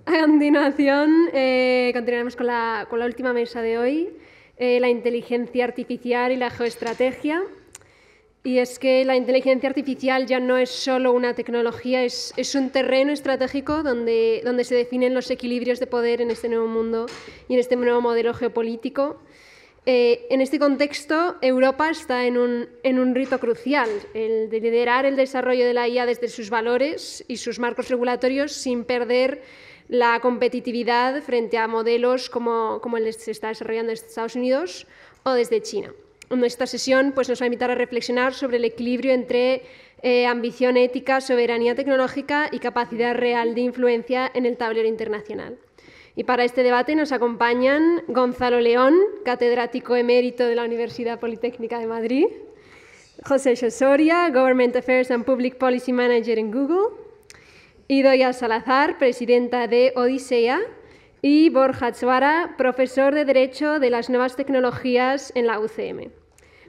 A continuación, continuaremos con la última mesa de hoy, la inteligencia artificial y la geoestrategia. Y es que la inteligencia artificial ya no es solo una tecnología, es un terreno estratégico donde se definen los equilibrios de poder en este nuevo mundo y en este nuevo modelo geopolítico. En este contexto, Europa está en un rito crucial, el de liderar el desarrollo de la IA desde sus valores y sus marcos regulatorios sin perder la competitividad frente a modelos como el que se está desarrollando desde Estados Unidos o desde China. En esta sesión nos va a invitar a reflexionar sobre el equilibrio entre ambición ética, soberanía tecnológica y capacidad real de influencia en el tablero internacional. Y para este debate nos acompañan Gonzalo León, catedrático emérito de la Universidad Politécnica de Madrid, José Soria, Government Affairs and Public Policy Manager en Google, Idoia Salazar, presidenta de Odisea, y Borja Chuara, profesor de Derecho de las Nuevas Tecnologías en la UCM.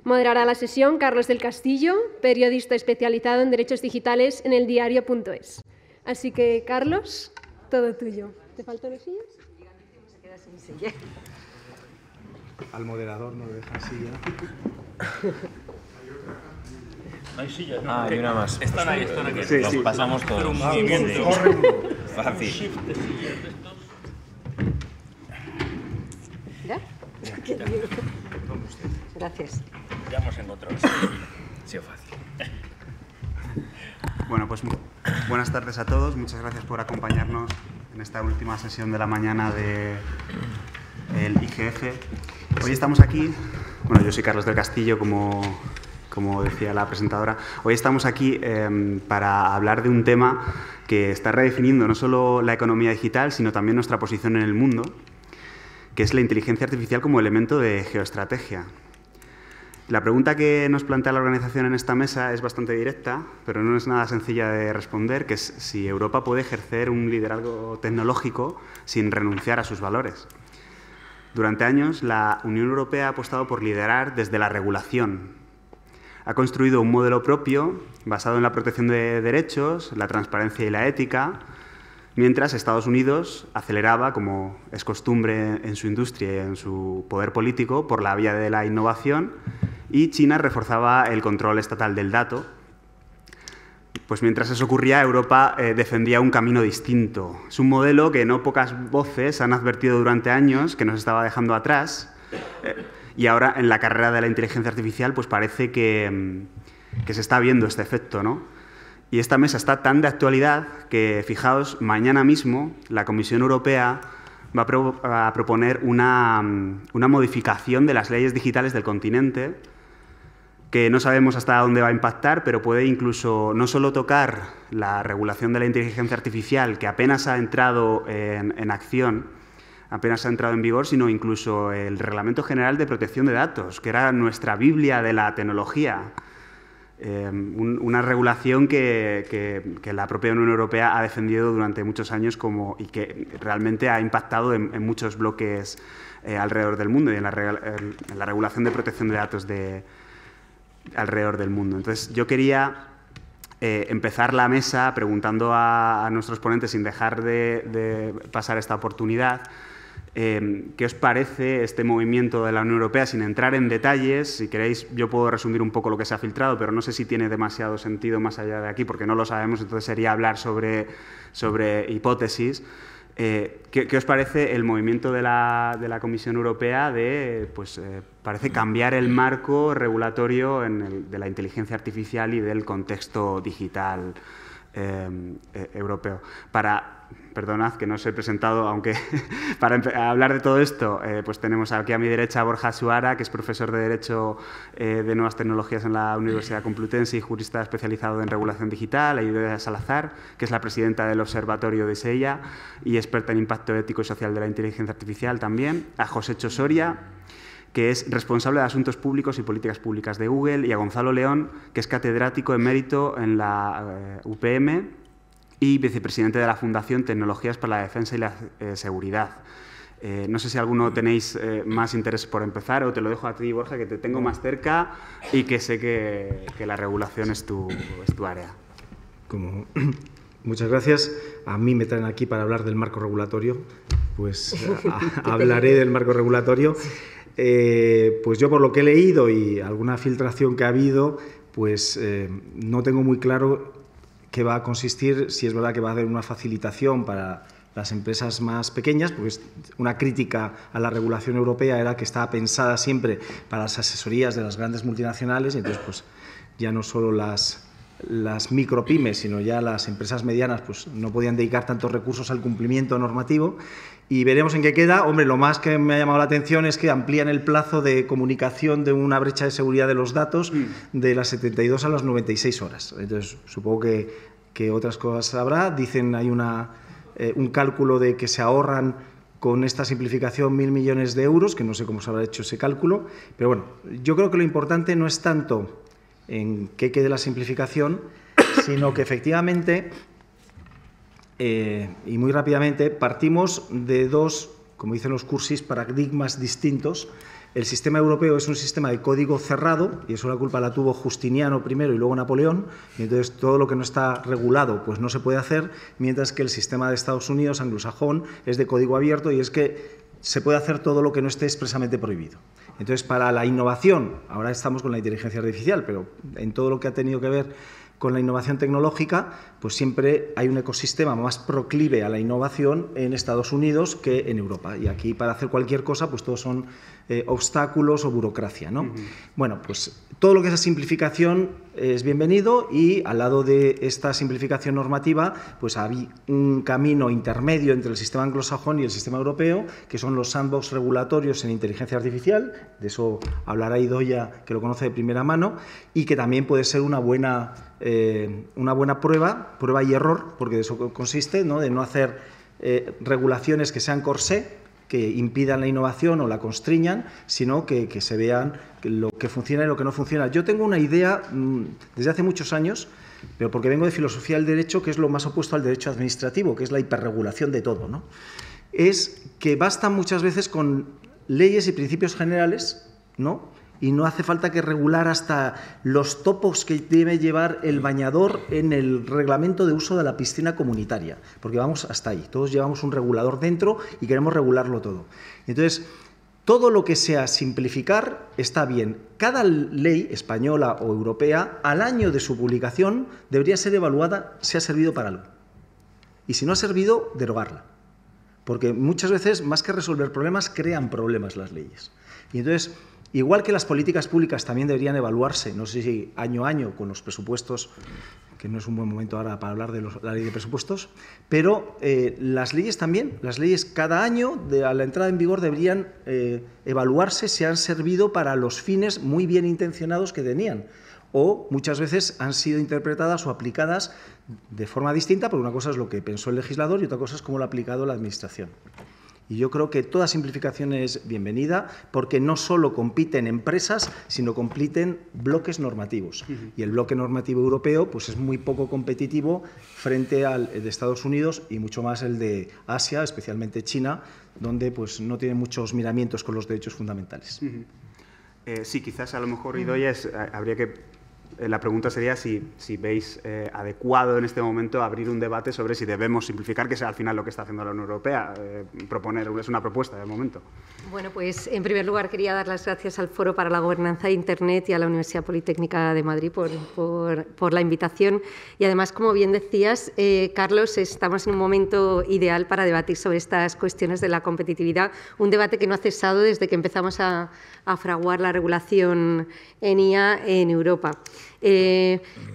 Moderará la sesión Carlos del Castillo, periodista especializado en derechos digitales en eldiario.es. Así que, Carlos, todo tuyo. ¿Te faltan los sillas? Se queda sin silla. Al moderador no le dejan silla. No hay sillas, ¿no? Ah, hay una más. Están ahí, están aquí. Sí, Los sí. pasamos todos. Un movimiento. Fácil. Shift de sillas de estos. ¿Ya? Gracias. Ya hemos encontrado. Ha sido fácil. Bueno, pues buenas tardes a todos. Muchas gracias por acompañarnos en esta última sesión de la mañana del IGF. Hoy estamos aquí, bueno, yo soy Carlos del Castillo, como decía la presentadora. Hoy estamos aquí para hablar de un tema que está redefiniendo no solo la economía digital, sino también nuestra posición en el mundo, que es la inteligencia artificial como elemento de geoestrategia. La pregunta que nos plantea la organización en esta mesa es bastante directa, pero no es nada sencilla de responder, que es si Europa puede ejercer un liderazgo tecnológico sin renunciar a sus valores. Durante años, la Unión Europea ha apostado por liderar desde la regulación. Ha construido un modelo propio basado en la protección de derechos, la transparencia y la ética, mientras Estados Unidos aceleraba, como es costumbre en su industria y en su poder político, por la vía de la innovación, y China reforzaba el control estatal del dato. Pues mientras eso ocurría, Europa defendía un camino distinto. Es un modelo que no pocas voces han advertido durante años que nos estaba dejando atrás, y ahora en la carrera de la inteligencia artificial pues parece que se está viendo este efecto, ¿no? Y esta mesa está tan de actualidad que, fijaos, mañana mismo la Comisión Europea va a proponer una modificación de las leyes digitales del continente que no sabemos hasta dónde va a impactar, pero puede incluso no solo tocar la regulación de la inteligencia artificial, que apenas ha entrado en acción, apenas ha entrado en vigor, sino incluso el Reglamento General de Protección de Datos, que era nuestra Biblia de la tecnología. Una regulación que la propia Unión Europea ha defendido durante muchos años y que realmente ha impactado en muchos bloques alrededor del mundo y en la regulación de protección de datos alrededor del mundo. Entonces, yo quería empezar la mesa preguntando a nuestros ponentes, sin dejar de pasar esta oportunidad, ¿qué os parece este movimiento de la Unión Europea? Sin entrar en detalles, si queréis yo puedo resumir un poco lo que se ha filtrado, pero no sé si tiene demasiado sentido más allá de aquí, porque no lo sabemos, entonces sería hablar sobre hipótesis. ¿Qué os parece el movimiento de la Comisión Europea de, parece cambiar el marco regulatorio de la inteligencia artificial y del contexto digital europeo? Perdonad que no os he presentado, aunque para hablar de todo esto, pues tenemos aquí a mi derecha a Borja Chuara, que es profesor de Derecho de Nuevas Tecnologías en la Universidad Complutense y jurista especializado en regulación digital, a Idoia Salazar, que es la presidenta del Observatorio de Odisea y experta en impacto ético y social de la inteligencia artificial también, a José Soria, que es responsable de Asuntos Públicos y Políticas Públicas de Google, y a Gonzalo León, que es catedrático emérito en la UPM y vicepresidente de la Fundación Tecnologías para la Defensa y la Seguridad. No sé si alguno tenéis más interés por empezar, o te lo dejo a ti, Borja, que te tengo más cerca y que sé que la regulación es tu área. Muchas gracias. A mí me traen aquí para hablar del marco regulatorio, pues hablaré del marco regulatorio. Pues yo, por lo que he leído y alguna filtración que ha habido, pues no tengo muy claro qué va a consistir, si es verdad que va a haber una facilitación para las empresas más pequeñas, porque una crítica a la regulación europea era que estaba pensada siempre para las asesorías de las grandes multinacionales, y entonces pues ya no solo las micropymes, sino ya las empresas medianas pues no podían dedicar tantos recursos al cumplimiento normativo. Y veremos en qué queda. Hombre, lo más que me ha llamado la atención es que amplían el plazo de comunicación de una brecha de seguridad de los datos de las 72 a las 96 horas. Entonces, supongo que otras cosas habrá. Dicen, hay un cálculo de que se ahorran con esta simplificación 1.000 millones de euros, que no sé cómo se habrá hecho ese cálculo. Pero bueno, yo creo que lo importante no es tanto en qué quede la simplificación, sino que efectivamente, y muy rápidamente, partimos de dos, como dicen los cursis, paradigmas distintos. El sistema europeo es un sistema de código cerrado, y eso la culpa la tuvo Justiniano primero y luego Napoleón, y entonces todo lo que no está regulado pues no se puede hacer, mientras que el sistema de Estados Unidos, anglosajón, es de código abierto, y es que se puede hacer todo lo que no esté expresamente prohibido. Entonces, para la innovación, ahora estamos con la inteligencia artificial, pero en todo lo que ha tenido que ver con la innovación tecnológica, pues siempre hay un ecosistema más proclive a la innovación en Estados Unidos que en Europa. Y aquí, para hacer cualquier cosa, pues todos son obstáculos o burocracia, ¿no? Bueno, pues todo lo que es simplificación es bienvenido, y al lado de esta simplificación normativa, pues hay un camino intermedio entre el sistema anglosajón y el sistema europeo, que son los sandbox regulatorios en inteligencia artificial. De eso hablará Idoia, que lo conoce de primera mano, y que también puede ser una buena prueba y error, porque de eso consiste, ¿no? De no hacer regulaciones que sean corsé, que impidan la innovación o la constriñan, sino que se vean lo que funciona y lo que no funciona. Yo tengo una idea desde hace muchos años, pero porque vengo de filosofía del derecho, que es lo más opuesto al derecho administrativo, que es la hiperregulación de todo, ¿no? Es que basta muchas veces con leyes y principios generales, ¿no? Y no hace falta que regular hasta los topos que debe llevar el bañador en el reglamento de uso de la piscina comunitaria, porque vamos hasta ahí. Todos llevamos un regulador dentro y queremos regularlo todo. Entonces, todo lo que sea simplificar está bien. Cada ley española o europea, al año de su publicación, debería ser evaluada si ha servido para algo. Y si no ha servido, derogarla. Porque muchas veces, más que resolver problemas, crean problemas las leyes. Y entonces, igual que las políticas públicas también deberían evaluarse, no sé si año a año con los presupuestos, que no es un buen momento ahora para hablar de la ley de presupuestos, pero las leyes también, las leyes cada año a la entrada en vigor deberían evaluarse si han servido para los fines muy bien intencionados que tenían, o muchas veces han sido interpretadas o aplicadas de forma distinta, porque una cosa es lo que pensó el legislador y otra cosa es cómo lo ha aplicado la Administración. Y yo creo que toda simplificación es bienvenida, porque no solo compiten empresas, sino compiten bloques normativos. Y el bloque normativo europeo pues es muy poco competitivo frente al de Estados Unidos, y mucho más el de Asia, especialmente China, donde pues no tiene muchos miramientos con los derechos fundamentales. Sí, quizás a lo mejor, Idoia, habría que... La pregunta sería si veis adecuado en este momento abrir un debate sobre si debemos simplificar, que es al final lo que está haciendo la Unión Europea. Proponer es una propuesta de momento. Bueno, pues en primer lugar quería dar las gracias al Foro para la Gobernanza de Internet y a la Universidad Politécnica de Madrid por la invitación. Y además, como bien decías, Carlos, estamos en un momento ideal para debatir sobre estas cuestiones de la competitividad, un debate que no ha cesado desde que empezamos a fraguar la regulación en IA en Europa.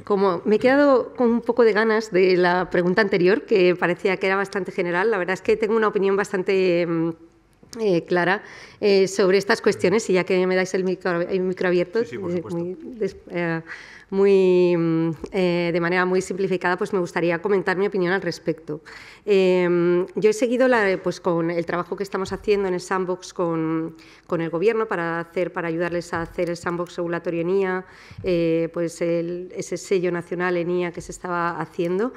Como me he quedado con un poco de ganas de la pregunta anterior, que parecía que era bastante general, la verdad es que tengo una opinión bastante clara sobre estas cuestiones, y ya que me dais el micro abierto, sí, por supuesto. de manera muy simplificada, pues me gustaría comentar mi opinión al respecto. Yo he seguido pues con el trabajo que estamos haciendo en el sandbox con el Gobierno para ayudarles a hacer el sandbox regulatorio en IA, pues ese sello nacional en IA que se estaba haciendo.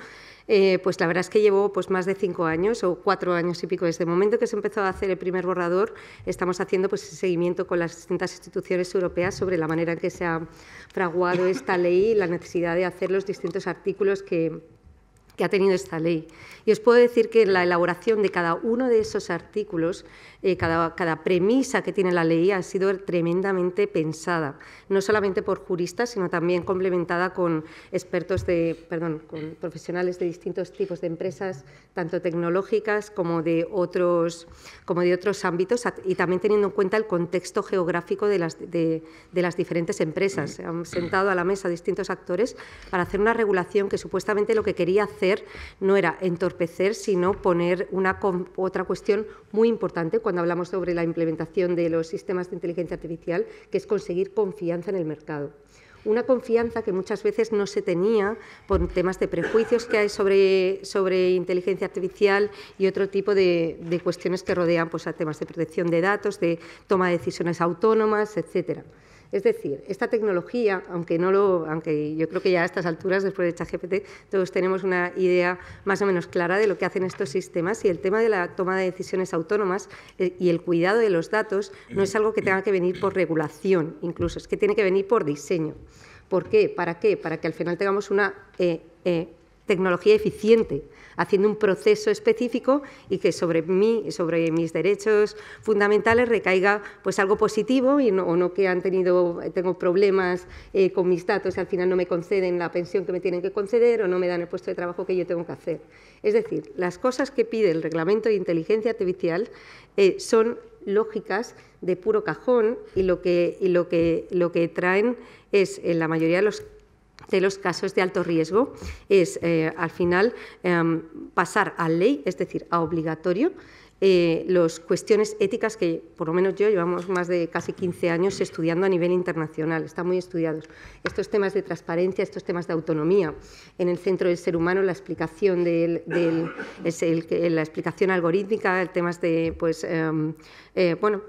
Pues la verdad es que llevo pues más de 5 años o 4 años y pico. Desde el momento que se empezó a hacer el primer borrador, estamos haciendo pues ese seguimiento con las distintas instituciones europeas sobre la manera en que se ha fraguado esta ley y la necesidad de hacer los distintos artículos que que ha tenido esta ley. Y os puedo decir que en la elaboración de cada uno de esos artículos, cada premisa que tiene la ley ha sido tremendamente pensada, no solamente por juristas, sino también complementada con con profesionales de distintos tipos de empresas, tanto tecnológicas como de otros ámbitos, y también teniendo en cuenta el contexto geográfico de las diferentes empresas. Se han sentado a la mesa distintos actores para hacer una regulación que supuestamente lo que quería hacer no era entorpecer, sino poner otra cuestión muy importante cuando hablamos sobre la implementación de los sistemas de inteligencia artificial, que es conseguir confianza en el mercado. Una confianza que muchas veces no se tenía por temas de prejuicios que hay sobre inteligencia artificial y otro tipo de cuestiones que rodean pues, a temas de protección de datos, de toma de decisiones autónomas, etcétera. Es decir, esta tecnología, aunque yo creo que ya a estas alturas, después de ChatGPT, todos tenemos una idea más o menos clara de lo que hacen estos sistemas, y el tema de la toma de decisiones autónomas y el cuidado de los datos no es algo que tenga que venir por regulación, incluso, es que tiene que venir por diseño. ¿Por qué? ¿Para qué? Para que al final tengamos una tecnología eficiente, haciendo un proceso específico y que sobre mí, sobre mis derechos fundamentales recaiga pues algo positivo, o no que tengo problemas con mis datos y al final no me conceden la pensión que me tienen que conceder o no me dan el puesto de trabajo que yo tengo que hacer. Es decir, las cosas que pide el Reglamento de Inteligencia Artificial son lógicas de puro cajón, y lo que traen es, en la mayoría de los casos de alto riesgo, es al final pasar a ley, es decir, a obligatorio, las cuestiones éticas que, por lo menos yo, llevamos más de casi 15 años estudiando a nivel internacional, están muy estudiados. Estos temas de transparencia, estos temas de autonomía, en el centro del ser humano, la explicación la explicación algorítmica, temas de, pues,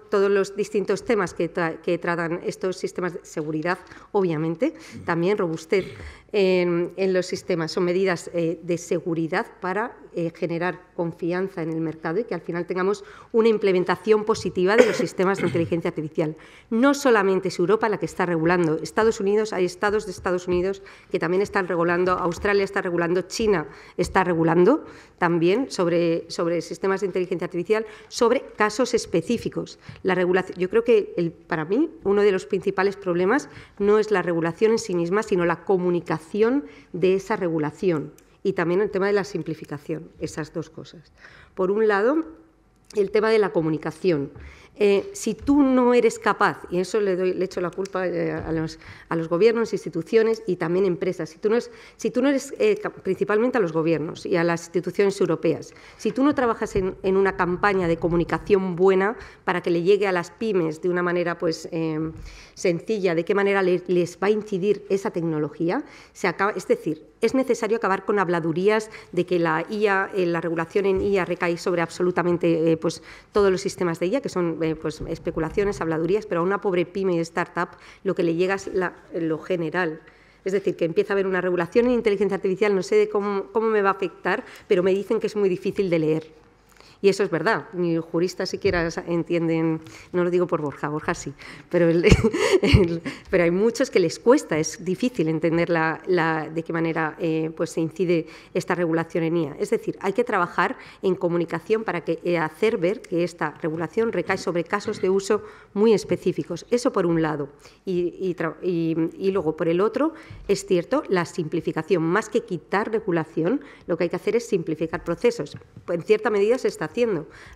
todos los distintos temas que tratan estos sistemas de seguridad, obviamente, también robustez en los sistemas, son medidas de seguridad para generar confianza en el mercado y que al final tengamos una implementación positiva de los sistemas de inteligencia artificial. No solamente es Europa la que está regulando, Estados Unidos, hay estados de Estados Unidos que también están regulando, Australia está regulando, China está regulando también sobre sistemas de inteligencia artificial, sobre casos específicos. La regulación, yo creo que para mí uno de los principales problemas no es la regulación en sí misma, sino la comunicación de esa regulación. Y también el tema de la simplificación, esas dos cosas. Por un lado, el tema de la comunicación. Si tú no eres capaz, y eso le echo la culpa a los gobiernos, instituciones y también empresas, si tú no eres principalmente a los gobiernos y a las instituciones europeas, si tú no trabajas en una campaña de comunicación buena para que le llegue a las pymes de una manera pues, sencilla, de qué manera les va a incidir esa tecnología, es decir, es necesario acabar con habladurías de que la IA, la regulación en IA recae sobre absolutamente pues, todos los sistemas de IA, que son pues, especulaciones, habladurías, pero a una pobre pyme y startup lo que le llega es lo general. Es decir, que empieza a haber una regulación en inteligencia artificial, no sé cómo me va a afectar, pero me dicen que es muy difícil de leer. Y eso es verdad, ni juristas siquiera entienden, no lo digo por Borja sí, pero hay muchos que les cuesta, es difícil entender de qué manera pues se incide esta regulación en IA. Es decir, hay que trabajar en comunicación para hacer ver que esta regulación recae sobre casos de uso muy específicos. Eso por un lado. Y luego, por el otro, es cierto, la simplificación. Más que quitar regulación, lo que hay que hacer es simplificar procesos. En cierta medida se está haciendo.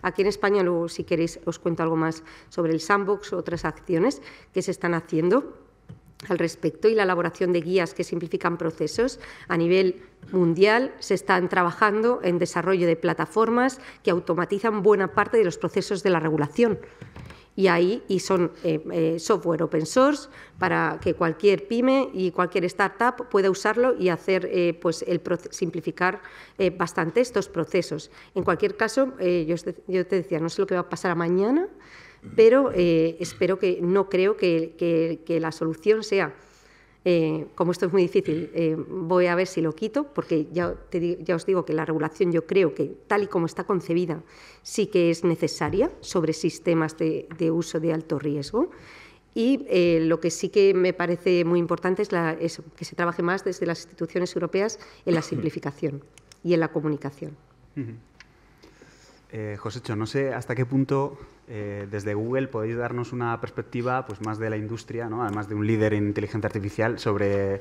Aquí en España, luego, si queréis, os cuento algo más sobre el sandbox, otras acciones que se están haciendo al respecto, y la elaboración de guías que simplifican procesos. A nivel mundial se están trabajando en desarrollo de plataformas que automatizan buena parte de los procesos de la regulación. Y son software open source para que cualquier pyme y cualquier startup pueda usarlo y hacer simplificar bastante estos procesos. En cualquier caso, yo te decía, no sé lo que va a pasar mañana, pero no creo que la solución sea, como esto es muy difícil, voy a ver si lo quito, porque ya os digo que la regulación, yo creo que tal y como está concebida sí que es necesaria sobre sistemas de uso de alto riesgo. Y lo que sí que me parece muy importante es que se trabaje más desde las instituciones europeas en la simplificación. y en la comunicación. Josécho, no sé hasta qué punto desde Google podéis darnos una perspectiva pues, más de la industria, ¿no? Además de un líder en inteligencia artificial, sobre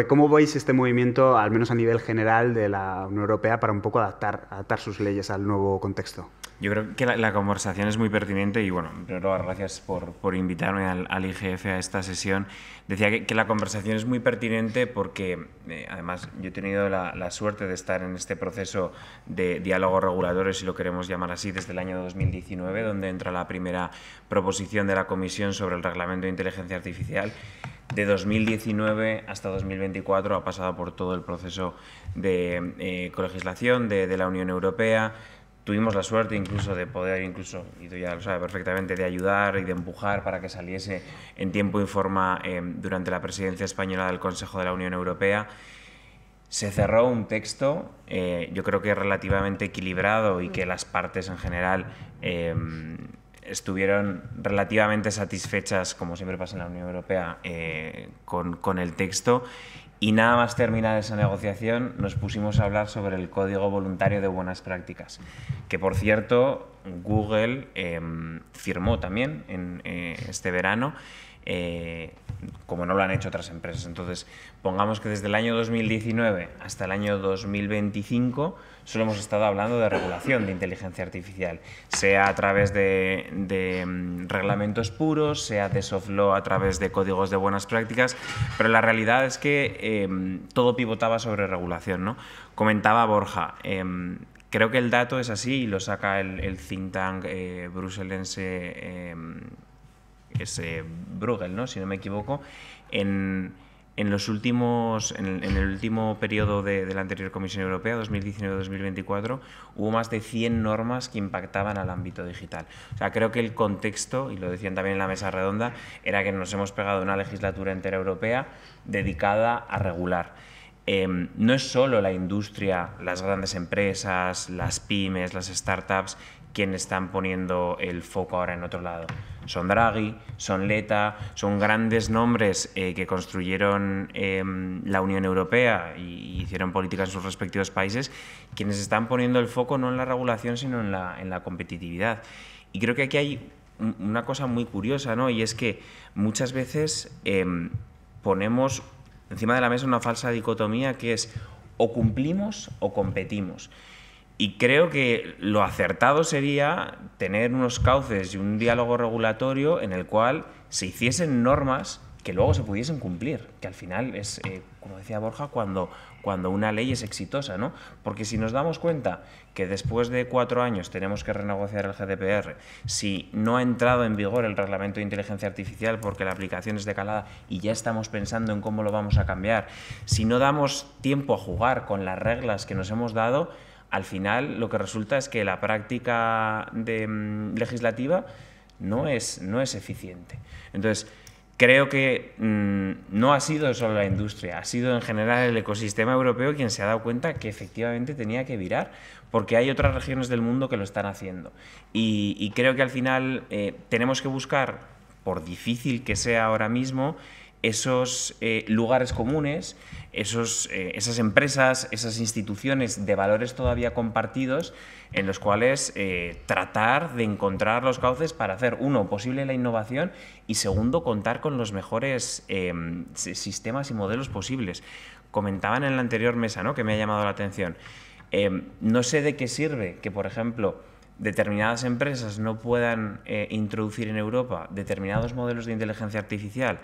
cómo veis este movimiento, al menos a nivel general de la Unión Europea, para un poco adaptar sus leyes al nuevo contexto. Yo creo que la conversación es muy pertinente y, bueno, en primer lugar, gracias por invitarme al IGF a esta sesión. Decía que la conversación es muy pertinente porque, además, yo he tenido la suerte de estar en este proceso de diálogo regulatorio, si lo queremos llamar así, desde el año 2019, donde entra la primera proposición de la Comisión sobre el Reglamento de Inteligencia Artificial. De 2019 hasta 2024 ha pasado por todo el proceso de colegislación de la Unión Europea. Tuvimos la suerte incluso de poder, y tú ya lo sabes perfectamente, de ayudar y de empujar para que saliese en tiempo y forma durante la presidencia española del Consejo de la Unión Europea. Se cerró un texto, yo creo que relativamente equilibrado y que las partes en general estuvieron relativamente satisfechas, como siempre pasa en la Unión Europea, con el texto. Y nada más terminar esa negociación, nos pusimos a hablar sobre el Código Voluntario de Buenas Prácticas, que, por cierto, Google firmó también en este verano, como no lo han hecho otras empresas. Entonces, pongamos que desde el año 2019 hasta el año 2025 solo hemos estado hablando de regulación de inteligencia artificial, sea a través de reglamentos puros, sea de soft law a través de códigos de buenas prácticas, pero la realidad es que todo pivotaba sobre regulación, ¿no? Comentaba Borja, creo que el dato es así y lo saca el think tank bruselense, es Bruegel, ¿no? Si no me equivoco, en el último periodo de la anterior Comisión Europea, 2019-2024, hubo más de 100 normas que impactaban al ámbito digital. O sea, creo que el contexto, y lo decían también en la mesa redonda, era que nos hemos pegado una legislatura entera europea dedicada a regular. No es solo la industria, las grandes empresas, las pymes, las startups, quienes están poniendo el foco ahora en otro lado. Son Draghi, son Letta, son grandes nombres que construyeron la Unión Europea y hicieron políticas en sus respectivos países, quienes están poniendo el foco no en la regulación, sino en la competitividad. Y creo que aquí hay una cosa muy curiosa, ¿no? Y es que muchas veces ponemos encima de la mesa una falsa dicotomía que es o cumplimos o competimos. Y creo que lo acertado sería tener unos cauces y un diálogo regulatorio en el cual se hiciesen normas que luego se pudiesen cumplir, que al final es, como decía Borja, cuando una ley es exitosa, ¿no? Porque si nos damos cuenta que después de 4 años tenemos que renegociar el GDPR, si no ha entrado en vigor el Reglamento de Inteligencia Artificial porque la aplicación es decalada y ya estamos pensando en cómo lo vamos a cambiar, si no damos tiempo a jugar con las reglas que nos hemos dado, al final lo que resulta es que la práctica legislativa no es eficiente. Entonces, creo que no ha sido solo la industria, ha sido en general el ecosistema europeo quien se ha dado cuenta que efectivamente tenía que virar, porque hay otras regiones del mundo que lo están haciendo. Y creo que al final tenemos que buscar, por difícil que sea ahora mismo, esos lugares comunes, esas empresas, esas instituciones de valores todavía compartidos en los cuales tratar de encontrar los cauces para hacer, uno, posible la innovación y segundo, contar con los mejores sistemas y modelos posibles. Comentaban en la anterior mesa, ¿no?, que me ha llamado la atención. No sé de qué sirve que, por ejemplo, determinadas empresas no puedan introducir en Europa determinados modelos de inteligencia artificial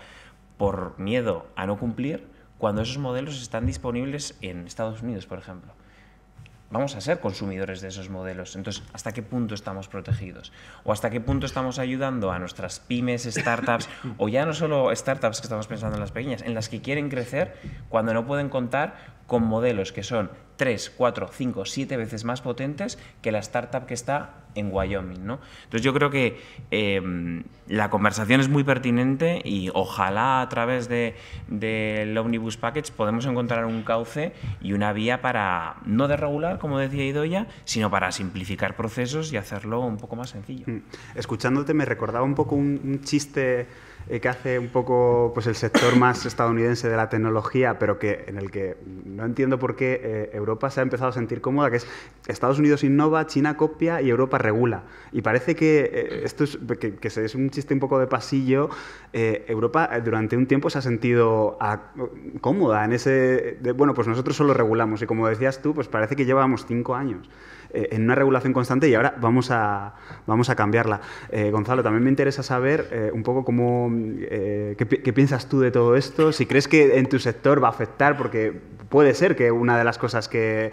por miedo a no cumplir, cuando esos modelos están disponibles en Estados Unidos, por ejemplo. Vamos a ser consumidores de esos modelos. Entonces, ¿hasta qué punto estamos protegidos? ¿O hasta qué punto estamos ayudando a nuestras pymes, startups, o ya no solo startups que estamos pensando en las pequeñas, en las que quieren crecer cuando no pueden contar con modelos que son 3, 4, 5, 7 veces más potentes que la startup que está en Wyoming, ¿no? Entonces yo creo que la conversación es muy pertinente y ojalá a través del Omnibus Package podemos encontrar un cauce y una vía para no desregular, como decía Idoia, sino para simplificar procesos y hacerlo un poco más sencillo. Escuchándote me recordaba un poco un chiste que hace un poco pues, el sector más estadounidense de la tecnología, pero en el que no entiendo por qué Europa se ha empezado a sentir cómoda, que es Estados Unidos innova, China copia y Europa regula. Y parece que esto es un chiste un poco de pasillo. Europa durante un tiempo se ha sentido cómoda en ese... bueno, pues nosotros solo regulamos y como decías tú, pues parece que llevábamos 5 años en una regulación constante y ahora vamos a cambiarla. Gonzalo, también me interesa saber un poco qué piensas tú de todo esto, si crees que en tu sector va a afectar, porque puede ser que una de las cosas que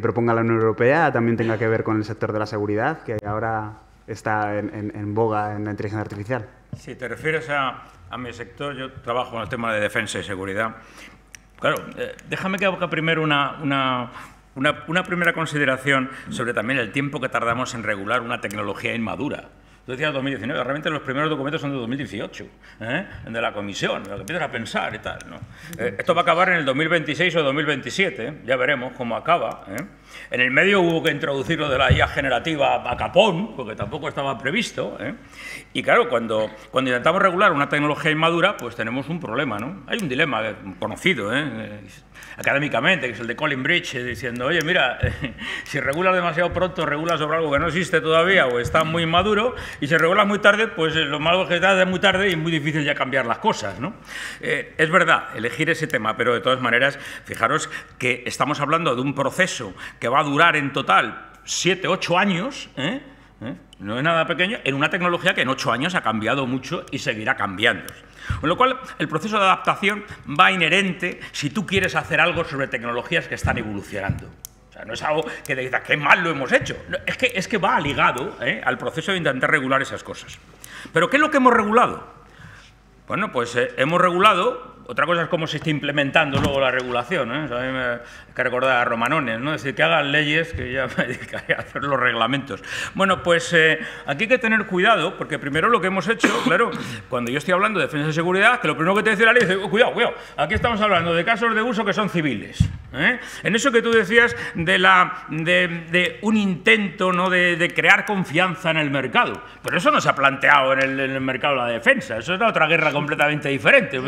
proponga la Unión Europea también tenga que ver con el sector de la seguridad, que ahora está en boga en la inteligencia artificial. Si te refieres a mi sector, yo trabajo en el tema de defensa y seguridad. Claro, déjame que haga primero una primera consideración sobre también el tiempo que tardamos en regular una tecnología inmadura. Tú decías 2019, realmente los primeros documentos son de 2018, de la Comisión, de lo que empiezas a pensar y tal, ¿no? Esto va a acabar en el 2026 o 2027, ya veremos cómo acaba. En el medio hubo que introducir lo de la IA generativa a capón, porque tampoco estaba previsto. Y claro, cuando intentamos regular una tecnología inmadura, pues tenemos un problema, ¿no? Hay un dilema conocido, académicamente, que es el de Colin Bridge, diciendo, oye, mira, si regulas demasiado pronto, regulas sobre algo que no existe todavía o está muy inmaduro, y si regulas muy tarde, pues lo malo es que está muy tarde y es muy difícil ya cambiar las cosas, ¿no? Es verdad, elegir ese tema, pero de todas maneras, fijaros que estamos hablando de un proceso que va a durar en total 7, 8 años, no es nada pequeño, en una tecnología que en 8 años ha cambiado mucho y seguirá cambiando. Con lo cual, el proceso de adaptación va inherente si tú quieres hacer algo sobre tecnologías que están evolucionando. O sea, no es algo que te digas, qué mal lo hemos hecho. No, es que va ligado al proceso de intentar regular esas cosas. ¿Pero qué es lo que hemos regulado? Bueno, pues hemos regulado... Otra cosa es cómo se está implementando luego la regulación, ¿eh? O sea, a mí me hay que recordar a Romanones, ¿no? Es decir, que hagan leyes, que ya me dedicaré a hacer los reglamentos. Bueno, pues aquí hay que tener cuidado, porque primero lo que hemos hecho, claro, cuando yo estoy hablando de defensa y seguridad, que lo primero que te dice la ley es, cuidado, aquí estamos hablando de casos de uso que son civiles. En eso que tú decías de un intento, ¿no?, de crear confianza en el mercado. Pero eso no se ha planteado en el mercado de la defensa, eso es otra guerra completamente diferente.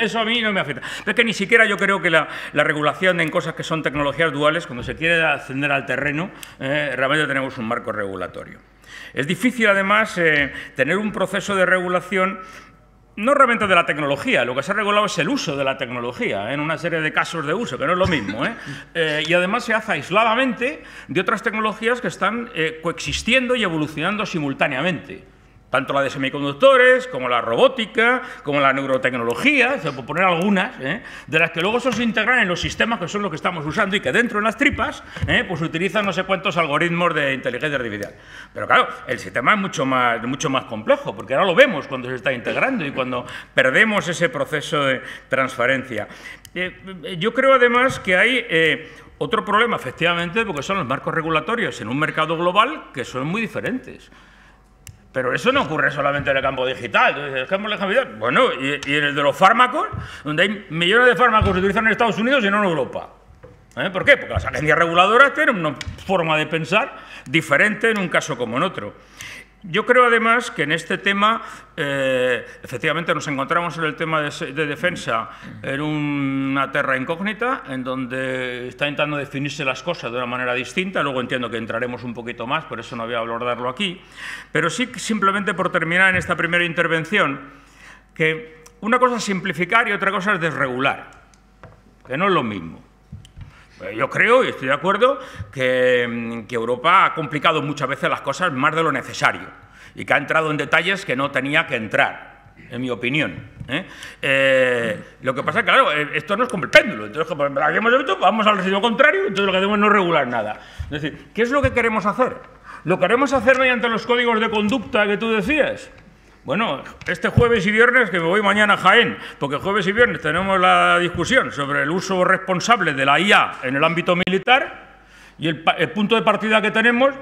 Eso a mí no me afecta. Pero es que ni siquiera yo creo que la regulación en cosas que son tecnologías duales, cuando se quiere ascender al terreno, realmente tenemos un marco regulatorio. Es difícil, además, tener un proceso de regulación no realmente de la tecnología, lo que se ha regulado es el uso de la tecnología en una serie de casos de uso, que no es lo mismo. Y además se hace aisladamente de otras tecnologías que están coexistiendo y evolucionando simultáneamente. Tanto la de semiconductores, como la robótica, como la neurotecnología, por poner algunas, de las que luego se integran en los sistemas que son los que estamos usando y que dentro de las tripas pues utilizan no sé cuántos algoritmos de inteligencia artificial. Pero claro, el sistema es mucho más complejo, porque ahora lo vemos cuando se está integrando y cuando perdemos ese proceso de transferencia. Yo creo además que hay otro problema, efectivamente, porque son los marcos regulatorios en un mercado global que son muy diferentes. Pero eso no ocurre solamente en el campo digital. ¿El campo digital? Bueno, y en el de los fármacos, donde hay millones de fármacos que se utilizan en Estados Unidos y no en Europa. ¿Por qué? Porque las agencias reguladoras tienen una forma de pensar diferente en un caso como en otro. Yo creo, además, que en este tema, efectivamente, nos encontramos en el tema de defensa en una terra incógnita, en donde está intentando definirse las cosas de una manera distinta. Luego entiendo que entraremos un poquito más, por eso no voy a abordarlo aquí. Pero sí, simplemente por terminar en esta primera intervención, que una cosa es simplificar y otra cosa es desregular, que no es lo mismo. Yo creo, y estoy de acuerdo, que Europa ha complicado muchas veces las cosas más de lo necesario y que ha entrado en detalles que no tenía que entrar, en mi opinión. Lo que pasa es que, claro, esto no es como el péndulo. Entonces, aquí hemos visto, vamos al sentido contrario, entonces lo que hacemos no es regular nada. Es decir, ¿qué es lo que queremos hacer? ¿Lo queremos hacer mediante los códigos de conducta que tú decías? Bueno, este jueves y viernes, que me voy mañana a Jaén, porque jueves y viernes tenemos la discusión sobre el uso responsable de la IA en el ámbito militar, y el punto de partida que tenemos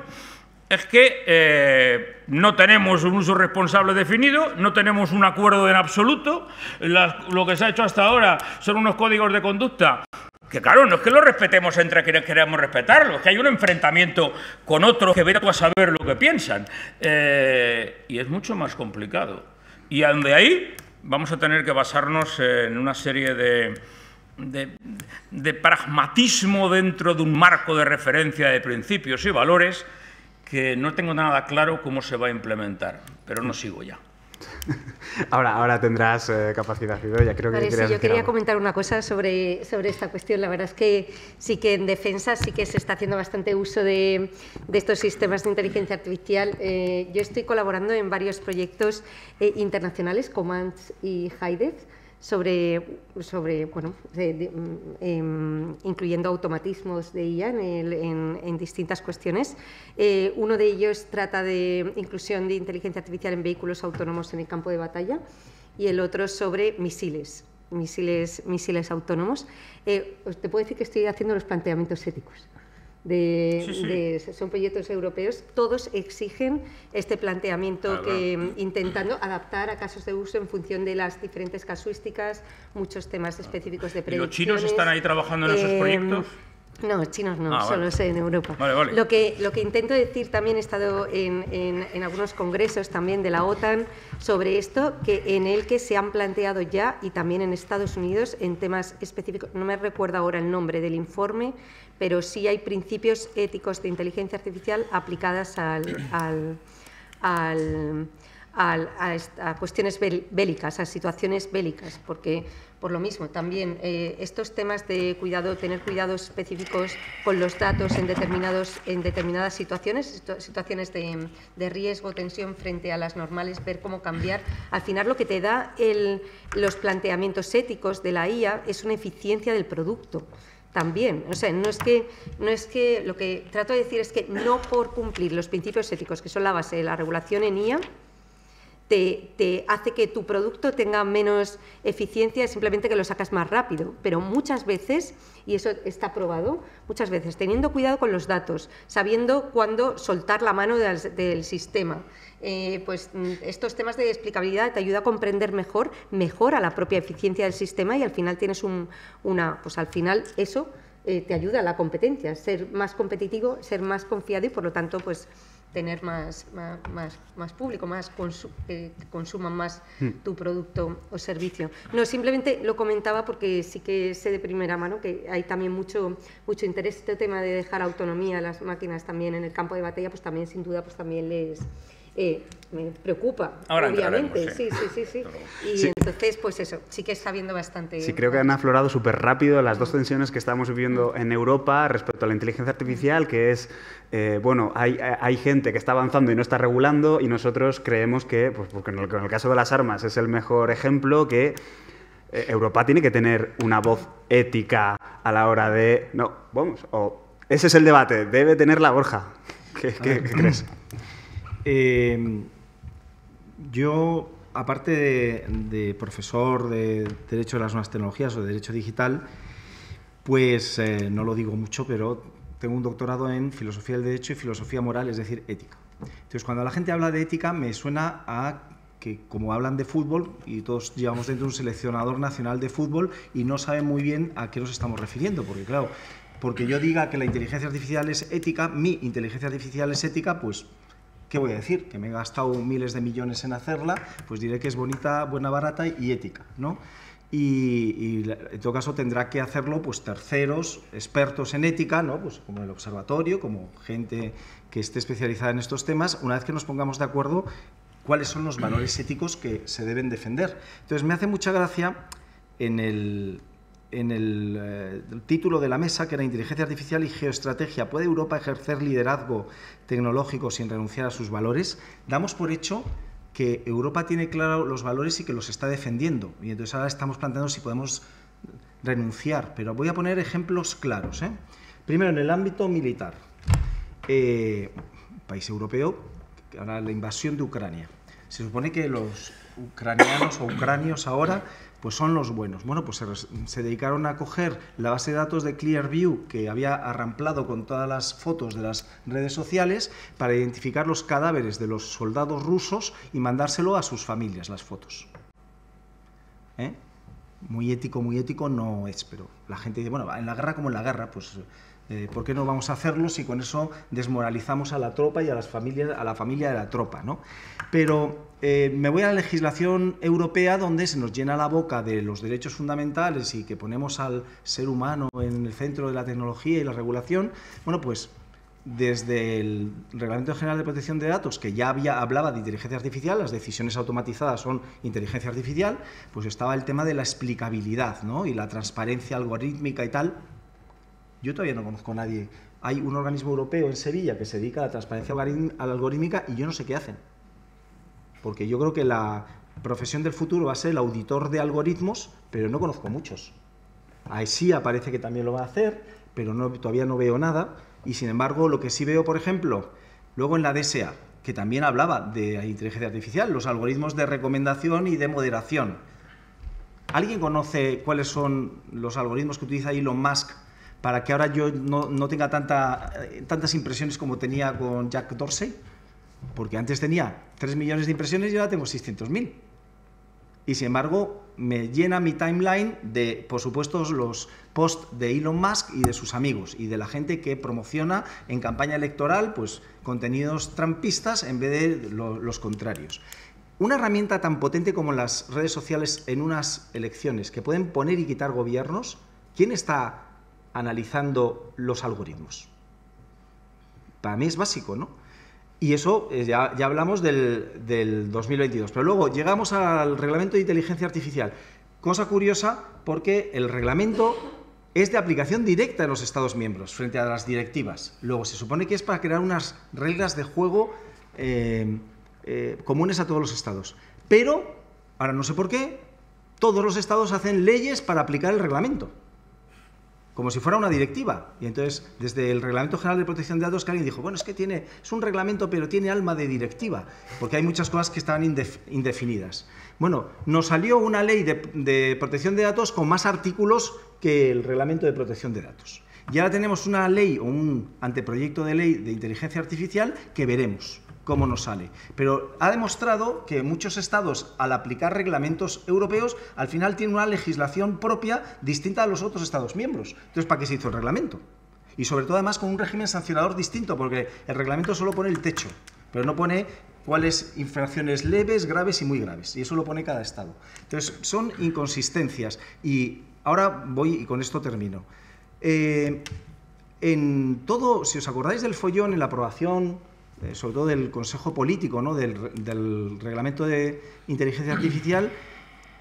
es que no tenemos un uso responsable definido, no tenemos un acuerdo en absoluto, lo que se ha hecho hasta ahora son unos códigos de conducta que, claro, no es que lo respetemos entre quienes queremos respetarlo, es que hay un enfrentamiento con otros que vete tú a saber lo que piensan. Y es mucho más complicado. Y donde ahí vamos a tener que basarnos en una serie de pragmatismo dentro de un marco de referencia de principios y valores que no tengo nada claro cómo se va a implementar, pero no sigo ya. Ahora tendrás capacidad, Idoia. Creo que vale, querías sí, yo decir quería algo. comentar una cosa sobre esta cuestión. La verdad es que sí que en defensa sí que se está haciendo bastante uso de estos sistemas de inteligencia artificial. Yo estoy colaborando en varios proyectos internacionales, Commands y HiDev, bueno, incluyendo automatismos de IA en distintas cuestiones. Uno de ellos trata de inclusión de inteligencia artificial en vehículos autónomos en el campo de batalla y el otro sobre misiles autónomos. Te puedo decir que estoy haciendo los planteamientos éticos. Son proyectos europeos, todos exigen este planteamiento intentando adaptar a casos de uso en función de las diferentes casuísticas, muchos temas específicos de predicciones. ¿Y los chinos están ahí trabajando en esos proyectos? No, chinos no, solo sé en Europa. Vale. Lo que intento decir, también he estado en algunos congresos también de la OTAN sobre esto, en el que se han planteado ya, y también en Estados Unidos, en temas específicos, no me recuerdo ahora el nombre del informe, pero sí hay principios éticos de inteligencia artificial aplicadas a cuestiones bélicas, a situaciones bélicas, porque por lo mismo también estos temas de cuidado, tener cuidados específicos con los datos en determinadas situaciones de riesgo, tensión frente a las normales, ver cómo cambiar. Al final lo que te da los planteamientos éticos de la IA es una eficiencia del producto. También, o sea, no es que lo que trato de decir es que no por cumplir los principios éticos, que son la base de la regulación en IA, te hace que tu producto tenga menos eficiencia, simplemente que lo sacas más rápido. Pero muchas veces, y eso está probado, muchas veces teniendo cuidado con los datos, sabiendo cuándo soltar la mano del sistema, pues estos temas de explicabilidad te ayuda a comprender mejora la propia eficiencia del sistema y al final tienes pues al final eso te ayuda a la competencia, ser más competitivo, ser más confiado y por lo tanto pues tener más público, que consuman más tu producto o servicio. No, simplemente lo comentaba porque sí que sé de primera mano que hay también mucho interés. Este tema de dejar autonomía a las máquinas también en el campo de batalla, pues también sin duda pues también me preocupa, ahora obviamente. Sí. Y entonces, pues eso, sí que está habiendo bastante... Sí, creo que han aflorado súper rápido las dos tensiones que estamos viviendo en Europa respecto a la inteligencia artificial, que es, bueno, hay gente que está avanzando y no está regulando, y nosotros creemos que, pues porque en el caso de las armas es el mejor ejemplo, que Europa tiene que tener una voz ética a la hora de... No, vamos, ese es el debate, debe tenerla Borja. ¿Qué crees? Yo, aparte de profesor de Derecho de las Nuevas Tecnologías o de Derecho Digital, pues no lo digo mucho, pero tengo un doctorado en Filosofía del Derecho y Filosofía Moral, es decir, ética. Entonces, cuando la gente habla de ética, me suena a que como hablan de fútbol, y todos llevamos dentro un seleccionador nacional de fútbol y no saben muy bien a qué nos estamos refiriendo, porque claro, porque yo diga que la inteligencia artificial es ética, mi inteligencia artificial es ética, pues... ¿Qué voy a decir? Que me he gastado miles de millones en hacerla, pues diré que es bonita, buena, barata y ética, ¿no? Y en todo caso tendrá que hacerlo pues terceros, expertos en ética, ¿no? Pues como el observatorio, como gente que esté especializada en estos temas, una vez que nos pongamos de acuerdo cuáles son los valores éticos que se deben defender. Entonces me hace mucha gracia en el título de la mesa, que era Inteligencia Artificial y Geoestrategia. ¿Puede Europa ejercer liderazgo tecnológico sin renunciar a sus valores? Damos por hecho que Europa tiene claro los valores y que los está defendiendo. Y entonces ahora estamos planteando si podemos renunciar. Pero voy a poner ejemplos claros, ¿eh? Primero, en el ámbito militar. País europeo, ahora la invasión de Ucrania. Se supone que los ucranianos o ucranios ahora pues son los buenos. Bueno, pues se dedicaron a coger la base de datos de Clearview, que había arramplado con todas las fotos de las redes sociales, para identificar los cadáveres de los soldados rusos y mandárselo a sus familias, las fotos. Muy ético no es, pero la gente dice, bueno, en la guerra como en la guerra, pues ¿por qué no vamos a hacerlo si con eso desmoralizamos a la tropa y a la familia de la tropa, ¿no? Pero Me voy a la legislación europea, donde se nos llena la boca de los derechos fundamentales y que ponemos al ser humano en el centro de la tecnología y la regulación. Bueno, pues desde el Reglamento General de Protección de Datos, que ya hablaba de inteligencia artificial, las decisiones automatizadas son inteligencia artificial, pues estaba el tema de la explicabilidad, ¿no? Y la transparencia algorítmica y tal. Yo todavía no conozco a nadie. Hay un organismo europeo en Sevilla que se dedica a la transparencia algorítmica y yo no sé qué hacen. Porque yo creo que la profesión del futuro va a ser el auditor de algoritmos, pero no conozco muchos. AESIA parece que también lo va a hacer, pero todavía no veo nada. Y sin embargo, lo que sí veo, por ejemplo, luego en la DSA, que también hablaba de inteligencia artificial, los algoritmos de recomendación y de moderación. ¿Alguien conoce cuáles son los algoritmos que utiliza Elon Musk para que ahora yo no tenga tantas impresiones como tenía con Jack Dorsey? Porque antes tenía 3 millones de impresiones y ahora tengo 600.000. Y sin embargo, me llena mi timeline de, por supuesto, los posts de Elon Musk y de sus amigos y de la gente que promociona en campaña electoral pues contenidos trumpistas en vez de los contrarios. Una herramienta tan potente como las redes sociales en unas elecciones que pueden poner y quitar gobiernos, ¿quién está analizando los algoritmos? Para mí es básico, ¿no? Y eso ya hablamos del 2022. Pero luego llegamos al reglamento de inteligencia artificial. Cosa curiosa, porque el reglamento es de aplicación directa en los Estados miembros frente a las directivas. Luego se supone que es para crear unas reglas de juego comunes a todos los Estados. Pero, ahora no sé por qué, todos los Estados hacen leyes para aplicar el reglamento, como si fuera una directiva. Y entonces, desde el Reglamento General de Protección de Datos, que alguien dijo, bueno, es que es un reglamento, pero tiene alma de directiva, porque hay muchas cosas que estaban indefinidas. Bueno, nos salió una ley de protección de datos con más artículos que el Reglamento de Protección de Datos. Y ahora tenemos una ley o un anteproyecto de ley de inteligencia artificial que veremos cómo nos sale. Pero ha demostrado que muchos estados, al aplicar reglamentos europeos, al final tienen una legislación propia distinta a los otros estados miembros. Entonces, ¿para qué se hizo el reglamento? Y sobre todo, además, con un régimen sancionador distinto, porque el reglamento solo pone el techo, pero no pone cuáles infracciones leves, graves y muy graves. Y eso lo pone cada estado. Entonces, son inconsistencias. Y ahora voy, y con esto termino. En todo, si os acordáis del follón en la aprobación, sobre todo del Consejo Político, ¿no? del Reglamento de Inteligencia Artificial,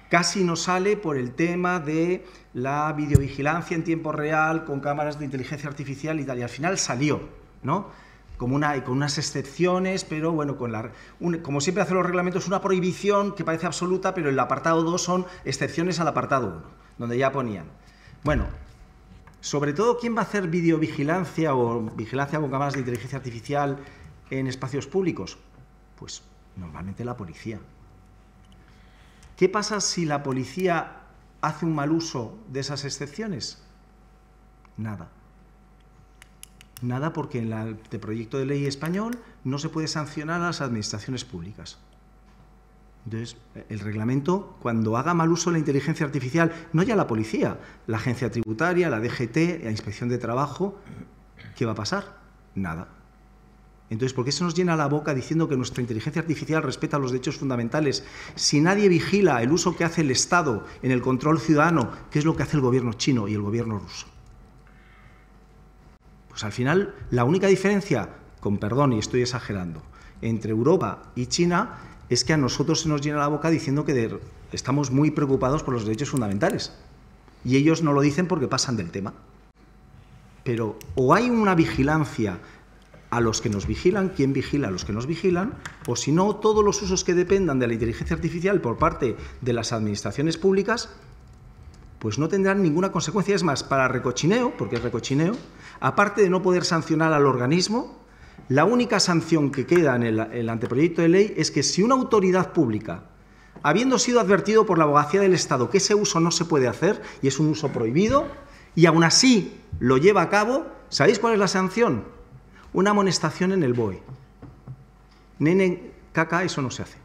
casi nos sale por el tema de la videovigilancia en tiempo real con cámaras de inteligencia artificial y tal, y al final salió, ¿no? Con unas excepciones, pero bueno, como siempre hacen los reglamentos, una prohibición que parece absoluta, pero en el apartado 2 son excepciones al apartado 1, donde ya ponían. Bueno, sobre todo, ¿quién va a hacer videovigilancia o vigilancia con cámaras de inteligencia artificial en espacios públicos? Pues normalmente la policía. ¿Qué pasa si la policía hace un mal uso de esas excepciones? Nada. Nada, porque en el proyecto de ley español no se puede sancionar a las administraciones públicas. Entonces, el reglamento, cuando haga mal uso de la inteligencia artificial, no ya la policía, la agencia tributaria, la DGT, la inspección de trabajo, ¿qué va a pasar? Nada. Entonces, ¿por qué se nos llena la boca diciendo que nuestra inteligencia artificial respeta los derechos fundamentales si nadie vigila el uso que hace el Estado en el control ciudadano, que es lo que hace el gobierno chino y el gobierno ruso? Pues al final, la única diferencia, con perdón y estoy exagerando, entre Europa y China es que a nosotros se nos llena la boca diciendo que estamos muy preocupados por los derechos fundamentales. Y ellos no lo dicen porque pasan del tema. Pero o hay una vigilancia a los que nos vigilan, quién vigila a los que nos vigilan, o si no, todos los usos que dependan de la inteligencia artificial por parte de las administraciones públicas, pues no tendrán ninguna consecuencia. Es más, para recochineo, porque es recochineo, aparte de no poder sancionar al organismo, la única sanción que queda en el anteproyecto de ley es que si una autoridad pública, habiendo sido advertido por la Abogacía del Estado que ese uso no se puede hacer y es un uso prohibido, y aún así lo lleva a cabo, ¿sabéis cuál es la sanción? Una amonestación en el BOE. Nene, caca, eso no se hace.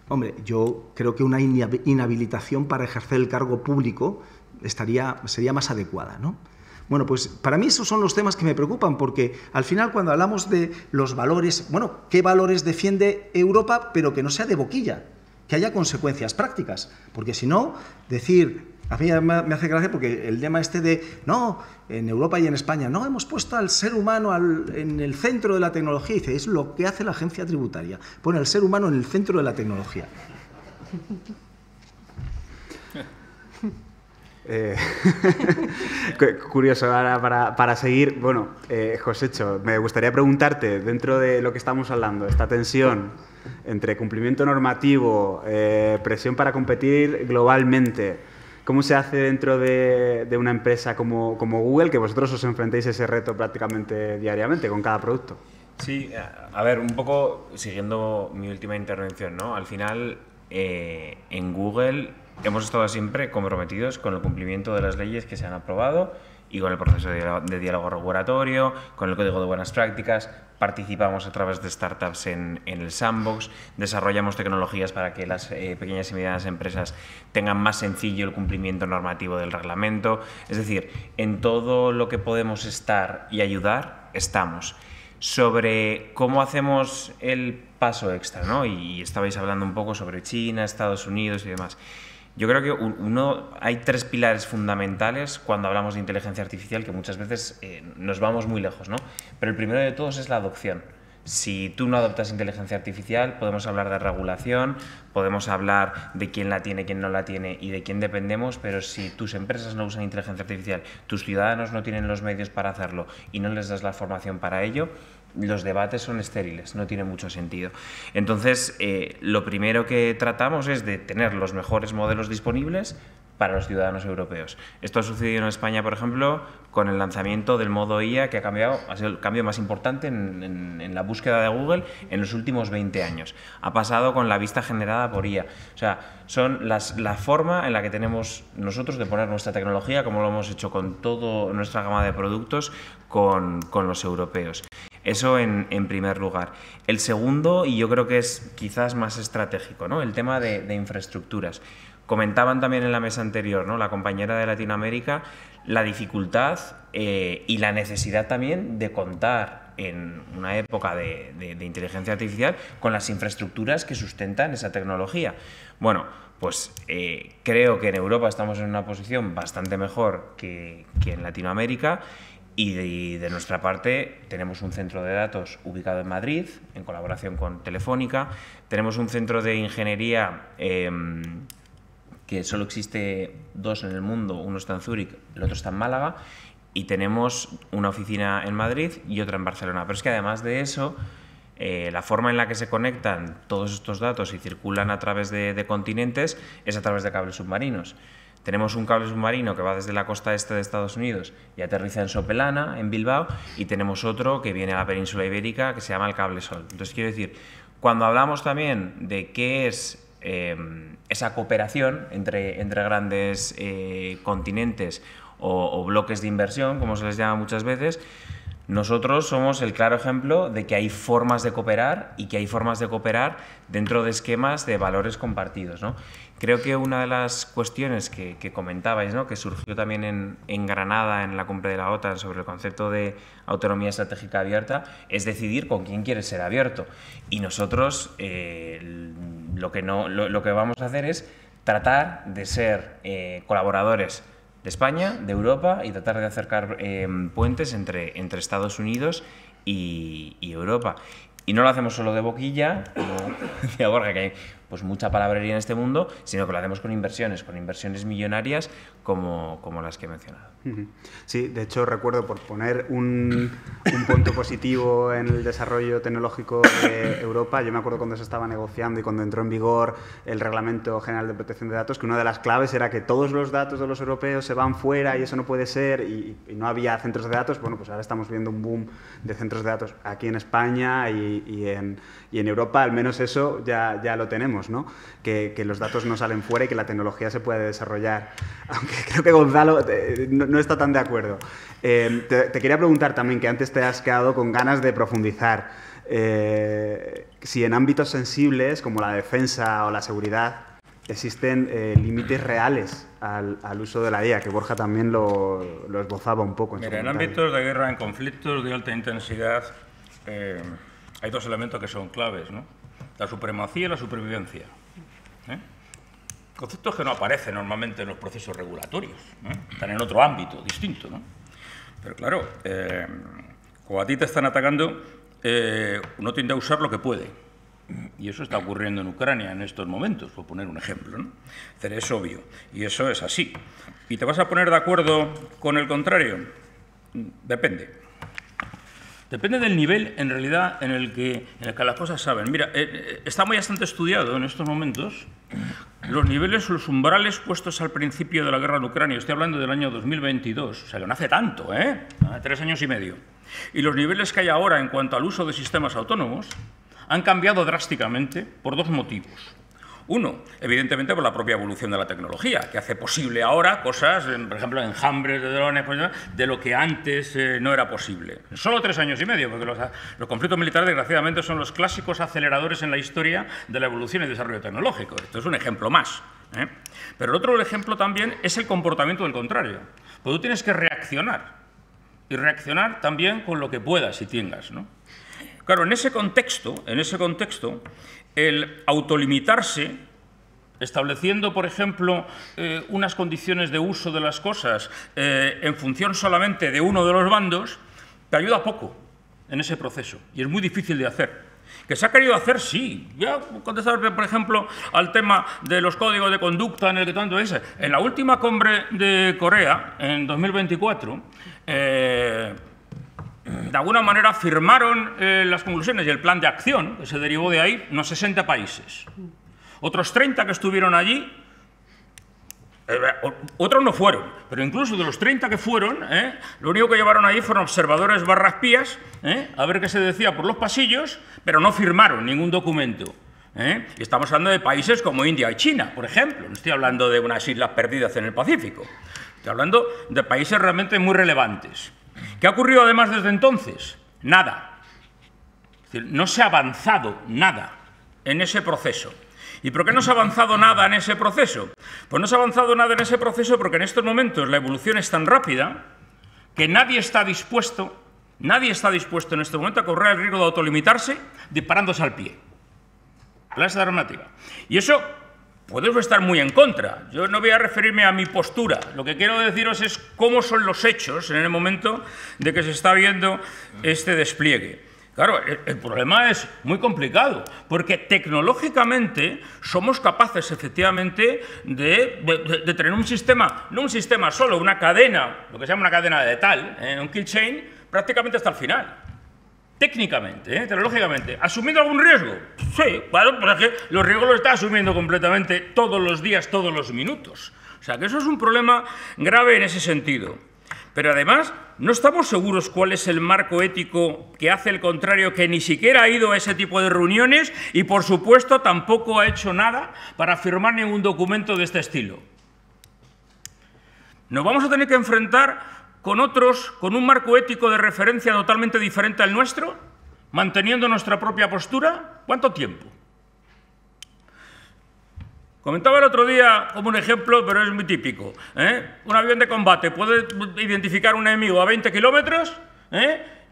Hombre, yo creo que una inhabilitación para ejercer el cargo público sería más adecuada, ¿no? Bueno, pues para mí esos son los temas que me preocupan, porque al final cuando hablamos de los valores, bueno, ¿qué valores defiende Europa, pero que no sea de boquilla? Que haya consecuencias prácticas, porque si no, decir... A mí me hace gracia porque el tema este de, no, en Europa y en España, no, hemos puesto al ser humano en el centro de la tecnología. Y dice, es lo que hace la agencia tributaria, pone al ser humano en el centro de la tecnología. Curioso, ahora para seguir, bueno, Josécho, me gustaría preguntarte, dentro de lo que estamos hablando, esta tensión entre cumplimiento normativo, presión para competir globalmente, ¿cómo se hace dentro de una empresa como Google, que vosotros os enfrentéis a ese reto prácticamente diariamente con cada producto? Sí, a ver, un poco siguiendo mi última intervención, ¿no? Al final, en Google hemos estado siempre comprometidos con el cumplimiento de las leyes que se han aprobado y con el proceso de diálogo regulatorio, con el código de buenas prácticas. Participamos a través de startups en el sandbox, desarrollamos tecnologías para que las pequeñas y medianas empresas tengan más sencillo el cumplimiento normativo del reglamento. Es decir, en todo lo que podemos estar y ayudar, estamos. Sobre cómo hacemos el paso extra, ¿no? Y estabais hablando un poco sobre China, Estados Unidos y demás. Yo creo que hay 3 pilares fundamentales cuando hablamos de inteligencia artificial, que muchas veces nos vamos muy lejos, ¿no? Pero el primero de todos es la adopción. Si tú no adoptas inteligencia artificial, podemos hablar de regulación, podemos hablar de quién la tiene, quién no la tiene y de quién dependemos, pero si tus empresas no usan inteligencia artificial, tus ciudadanos no tienen los medios para hacerlo y no les das la formación para ello, los debates son estériles, no tiene mucho sentido. Entonces, lo primero que tratamos es de tener los mejores modelos disponibles para los ciudadanos europeos. Esto ha sucedido en España, por ejemplo, con el lanzamiento del modo IA, que ha sido el cambio más importante en la búsqueda de Google en los últimos 20 años. Ha pasado con la vista generada por IA. O sea, son la forma en la que tenemos nosotros de poner nuestra tecnología, como lo hemos hecho con toda nuestra gama de productos, con los europeos. Eso en primer lugar. El segundo, y yo creo que es quizás más estratégico, ¿no? El tema de infraestructuras. Comentaban también en la mesa anterior, ¿no? La compañera de Latinoamérica, la dificultad y la necesidad también de contar en una época de inteligencia artificial con las infraestructuras que sustentan esa tecnología. Bueno, pues creo que en Europa estamos en una posición bastante mejor que en Latinoamérica. Y de nuestra parte tenemos un centro de datos ubicado en Madrid, en colaboración con Telefónica. Tenemos un centro de ingeniería que solo existe 2 en el mundo, uno está en Zúrich, el otro está en Málaga, y tenemos una oficina en Madrid y otra en Barcelona. Pero es que además de eso, la forma en la que se conectan todos estos datos y circulan a través de continentes es a través de cables submarinos. Tenemos un cable submarino que va desde la costa este de Estados Unidos y aterriza en Sopelana, en Bilbao, y tenemos otro que viene a la península ibérica que se llama el cable Sol. Entonces, quiero decir, cuando hablamos también de qué es esa cooperación entre grandes continentes o bloques de inversión, como se les llama muchas veces, nosotros somos el claro ejemplo de que hay formas de cooperar y que hay formas de cooperar dentro de esquemas de valores compartidos, ¿no? Creo que una de las cuestiones que comentabais, ¿no? Que surgió también en Granada, en la cumbre de la OTAN, sobre el concepto de autonomía estratégica abierta, es decidir con quién quieres ser abierto. Y nosotros lo que vamos a hacer es tratar de ser colaboradores de España, de Europa, y tratar de acercar puentes entre Estados Unidos y Europa. Y no lo hacemos solo de boquilla, como decía Borja, que hay pues mucha palabrería en este mundo, sino que lo hacemos con inversiones millonarias como las que he mencionado. Sí, de hecho recuerdo, por poner un punto positivo en el desarrollo tecnológico de Europa, yo me acuerdo cuando se estaba negociando y cuando entró en vigor el Reglamento General de Protección de Datos, que una de las claves era que todos los datos de los europeos se van fuera y eso no puede ser, y no había centros de datos. Bueno, pues ahora estamos viendo un boom de centros de datos aquí en España y en Europa, al menos eso ya lo tenemos, ¿no? Que los datos no salen fuera y que la tecnología se puede desarrollar. Aunque creo que Gonzalo no está tan de acuerdo. Te quería preguntar también, que antes te has quedado con ganas de profundizar, si en ámbitos sensibles como la defensa o la seguridad existen límites reales al uso de la IA, que Borja también lo esbozaba un poco. Mira, en ámbitos de guerra, en conflictos de alta intensidad, hay dos elementos que son claves, ¿no? La supremacía y la supervivencia. Conceptos que no aparecen normalmente en los procesos regulatorios, ¿no? Están en otro ámbito distinto, ¿no? Pero claro, cuando a ti te están atacando, uno tiende a usar lo que puede. Y eso está ocurriendo en Ucrania en estos momentos, por poner un ejemplo, ¿no? Es obvio, y eso es así. ¿Y te vas a poner de acuerdo con el contrario? Depende. Depende del nivel, en realidad, en el que las cosas saben. Mira, está muy bastante estudiado en estos momentos los niveles, los umbrales puestos al principio de la guerra en Ucrania. Estoy hablando del año 2022, o sea, que no hace tanto, 3 años y medio. Y los niveles que hay ahora en cuanto al uso de sistemas autónomos han cambiado drásticamente por dos motivos. Uno, evidentemente por la propia evolución de la tecnología, que hace posible ahora cosas, por ejemplo, enjambres de drones, de lo que antes no era posible. Solo 3 años y medio, porque los conflictos militares, desgraciadamente, son los clásicos aceleradores en la historia de la evolución y desarrollo tecnológico. Esto es un ejemplo más. Pero el otro ejemplo también es el comportamiento del contrario. Pues tú tienes que reaccionar, y reaccionar también con lo que puedas y tengas, ¿no? Claro, en ese contexto, el autolimitarse, estableciendo, por ejemplo, unas condiciones de uso de las cosas en función solamente de uno de los bandos, te ayuda poco en ese proceso y es muy difícil de hacer. ¿Que se ha querido hacer? Sí. Voy a contestar, por ejemplo, al tema de los códigos de conducta en el que tanto es. En la última cumbre de Corea, en 2024, de alguna manera firmaron las conclusiones y el plan de acción, que se derivó de ahí, unos 60 países. Otros 30 que estuvieron allí, otros no fueron, pero incluso de los 30 que fueron, lo único que llevaron ahí fueron observadores /espías, a ver qué se decía por los pasillos, pero no firmaron ningún documento. Y estamos hablando de países como India y China, por ejemplo. No estoy hablando de unas islas perdidas en el Pacífico. Estoy hablando de países realmente muy relevantes. ¿Qué ha ocurrido además desde entonces? Nada. Es decir, no se ha avanzado nada en ese proceso. ¿Y por qué no se ha avanzado nada en ese proceso? Pues no se ha avanzado nada en ese proceso porque en estos momentos la evolución es tan rápida que nadie está dispuesto en este momento a correr el riesgo de autolimitarse disparándose al pie. Esa es la normativa. Y eso podemos estar muy en contra. Yo no voy a referirme a mi postura. Lo que quiero deciros es cómo son los hechos en el momento de que se está viendo este despliegue. Claro, el problema es muy complicado, porque tecnológicamente somos capaces, efectivamente, de tener un sistema, no un sistema solo, una cadena, lo que se llama una cadena de tal, un kill chain, prácticamente hasta el final. Técnicamente, tecnológicamente. ¿Asumiendo algún riesgo? Sí, claro, porque los riesgos los está asumiendo completamente todos los días, todos los minutos. O sea, que eso es un problema grave en ese sentido. Pero además, no estamos seguros cuál es el marco ético que hace el contrario, que ni siquiera ha ido a ese tipo de reuniones y, por supuesto, tampoco ha hecho nada para firmar ningún documento de este estilo. Nos vamos a tener que enfrentar con otros, con un marco ético de referencia totalmente diferente al nuestro, manteniendo nuestra propia postura. ¿Cuánto tiempo? Comentaba el otro día como un ejemplo, pero es muy típico. Un avión de combate puede identificar un enemigo a 20 kilómetros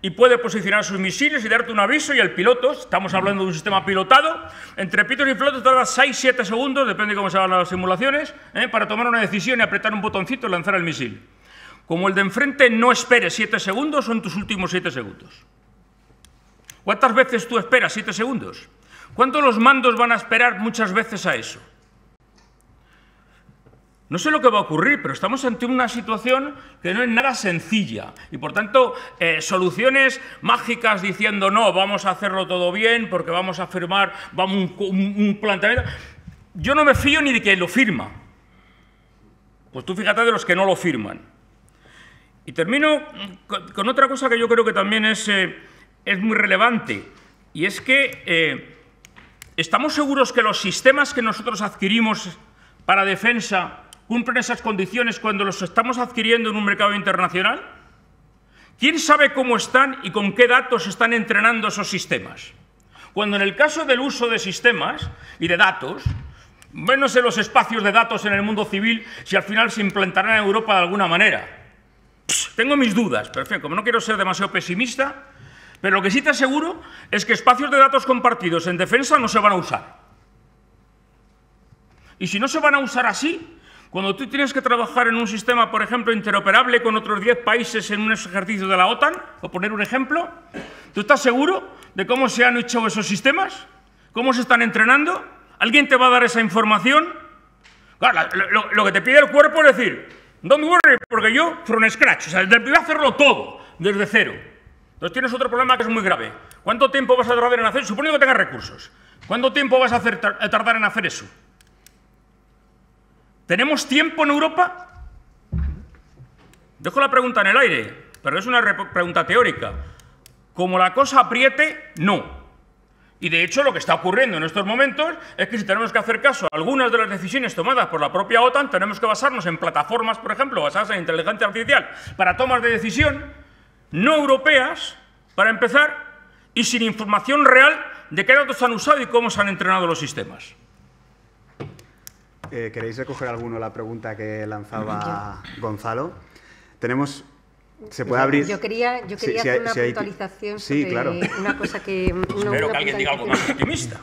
y puede posicionar sus misiles y darte un aviso, y el piloto, estamos hablando de un sistema pilotado, entre pilotos y pilotos tarda 6-7 segundos, depende de cómo se hagan las simulaciones, para tomar una decisión y apretar un botoncito y lanzar el misil. Como el de enfrente no espere 7 segundos, son tus últimos 7 segundos. ¿Cuántas veces tú esperas 7 segundos? ¿Cuántos los mandos van a esperar muchas veces a eso? No sé lo que va a ocurrir, pero estamos ante una situación que no es nada sencilla. Y, por tanto, soluciones mágicas diciendo no, vamos a hacerlo todo bien porque vamos a firmar un planteamiento. Yo no me fío ni de quien lo firma. Pues tú fíjate de los que no lo firman. Y termino con otra cosa que yo creo que también es muy relevante. Y es que ¿estamos seguros que los sistemas que nosotros adquirimos para defensa cumplen esas condiciones cuando los estamos adquiriendo en un mercado internacional? ¿Quién sabe cómo están y con qué datos están entrenando esos sistemas? Cuando en el caso del uso de sistemas y de datos, Menos en los espacios de datos en el mundo civil, si al final se implantarán en Europa de alguna manera. Tengo mis dudas, pero en fin, como no quiero ser demasiado pesimista, pero lo que sí te aseguro es que espacios de datos compartidos en defensa no se van a usar. Y si no se van a usar así, cuando tú tienes que trabajar en un sistema, por ejemplo, interoperable con otros 10 países en un ejercicio de la OTAN, por poner un ejemplo, ¿tú estás seguro de cómo se han hecho esos sistemas? ¿Cómo se están entrenando? ¿Alguien te va a dar esa información? Claro, lo que te pide el cuerpo es decir, don't worry, porque yo, from scratch, o sea, voy a hacerlo todo, desde cero. Entonces tienes otro problema que es muy grave. ¿Cuánto tiempo vas a tardar en hacer? Suponiendo que tengas recursos. ¿Cuánto tiempo vas a tardar en hacer eso? ¿Tenemos tiempo en Europa? Dejo la pregunta en el aire, pero es una pregunta teórica. Como la cosa apriete, no. Y de hecho lo que está ocurriendo en estos momentos es que si tenemos que hacer caso a algunas de las decisiones tomadas por la propia OTAN, tenemos que basarnos en plataformas, por ejemplo, basadas en inteligencia artificial para tomas de decisión no europeas, para empezar, y sin información real de qué datos han usado y cómo se han entrenado los sistemas. ¿Queréis recoger alguno la pregunta que lanzaba Gonzalo? Tenemos... ¿Se puede abrir? Yo quería hacer una puntualización sobre claro. una cosa que... Espero que alguien diga algo más optimista.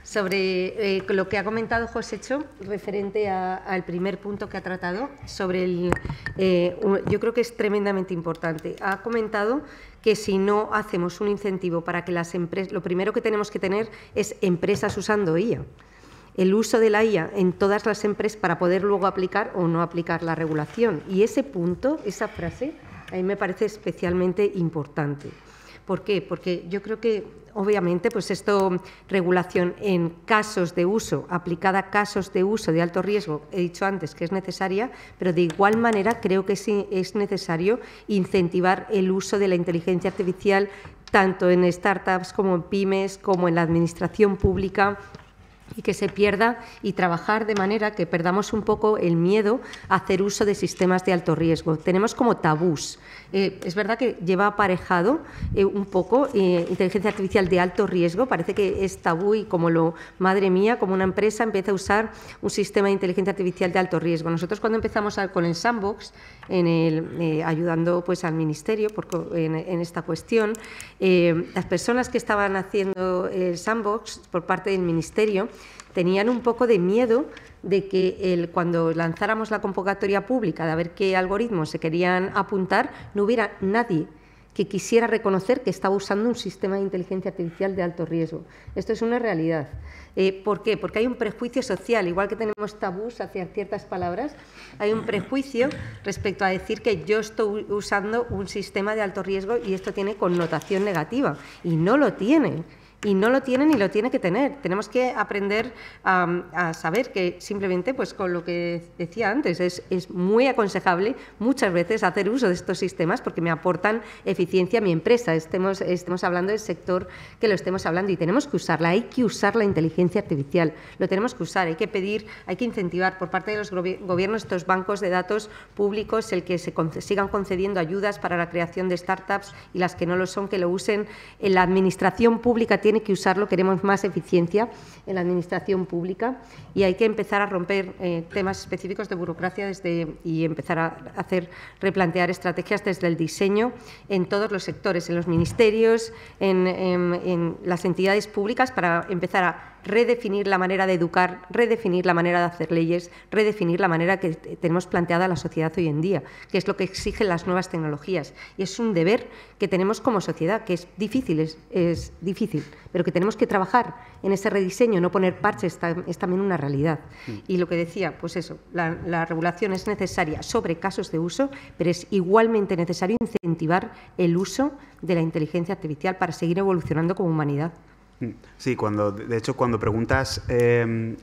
Sobre lo que ha comentado Josécho, referente al primer punto que ha tratado, sobre yo creo que es tremendamente importante. Ha comentado que si no hacemos un incentivo para que las empresas... Lo primero que tenemos que tener es empresas usando IA. El uso de la IA en todas las empresas para poder luego aplicar o no aplicar la regulación. Y ese punto, esa frase, a mí me parece especialmente importante. ¿Por qué? Porque yo creo que, obviamente, pues esto, regulación en casos de uso, aplicada a casos de uso de alto riesgo, he dicho antes que es necesaria, pero de igual manera creo que sí es necesario incentivar el uso de la inteligencia artificial tanto en startups como en pymes, como en la administración pública, y que se pierda y trabajar de manera que perdamos un poco el miedo a hacer uso de sistemas de alto riesgo. Tenemos como tabús. Es verdad que lleva aparejado un poco inteligencia artificial de alto riesgo. Parece que es tabú y madre mía, como una empresa empieza a usar un sistema de inteligencia artificial de alto riesgo. Nosotros cuando empezamos con el sandbox, ayudando pues al Ministerio en esta cuestión, las personas que estaban haciendo el sandbox por parte del Ministerio tenían un poco de miedo de que cuando lanzáramos la convocatoria pública de a ver qué algoritmos se querían apuntar, no hubiera nadie que quisiera reconocer que estaba usando un sistema de inteligencia artificial de alto riesgo. Esto es una realidad. ¿Por qué? Porque hay un prejuicio social, igual que tenemos tabús hacia ciertas palabras, hay un prejuicio respecto a decir que yo estoy usando un sistema de alto riesgo y esto tiene connotación negativa, y no lo tiene. Y no lo tiene ni lo tiene que tener. Tenemos que aprender a saber que simplemente, pues con lo que decía antes, es muy aconsejable muchas veces hacer uso de estos sistemas porque me aportan eficiencia a mi empresa. Estemos hablando del sector que lo estemos hablando y tenemos que usarla. Hay que usar la inteligencia artificial. Lo tenemos que usar. Hay que pedir, hay que incentivar por parte de los gobiernos estos bancos de datos públicos el que se sigan concediendo ayudas para la creación de startups y las que no lo son, que lo usen. En la administración pública tiene que usarlo, queremos más eficiencia en la administración pública y hay que empezar a romper temas específicos de burocracia y empezar a replantear estrategias desde el diseño en todos los sectores, en los ministerios, en las entidades públicas, para empezar a redefinir la manera de educar, redefinir la manera de hacer leyes, redefinir la manera que tenemos planteada la sociedad hoy en día, que es lo que exigen las nuevas tecnologías. Y es un deber que tenemos como sociedad, que es difícil, pero que tenemos que trabajar en ese rediseño, no poner parches, es también una realidad. Y lo que decía, pues eso, la regulación es necesaria sobre casos de uso, pero es igualmente necesario incentivar el uso de la inteligencia artificial para seguir evolucionando como humanidad. Sí, de hecho, cuando preguntas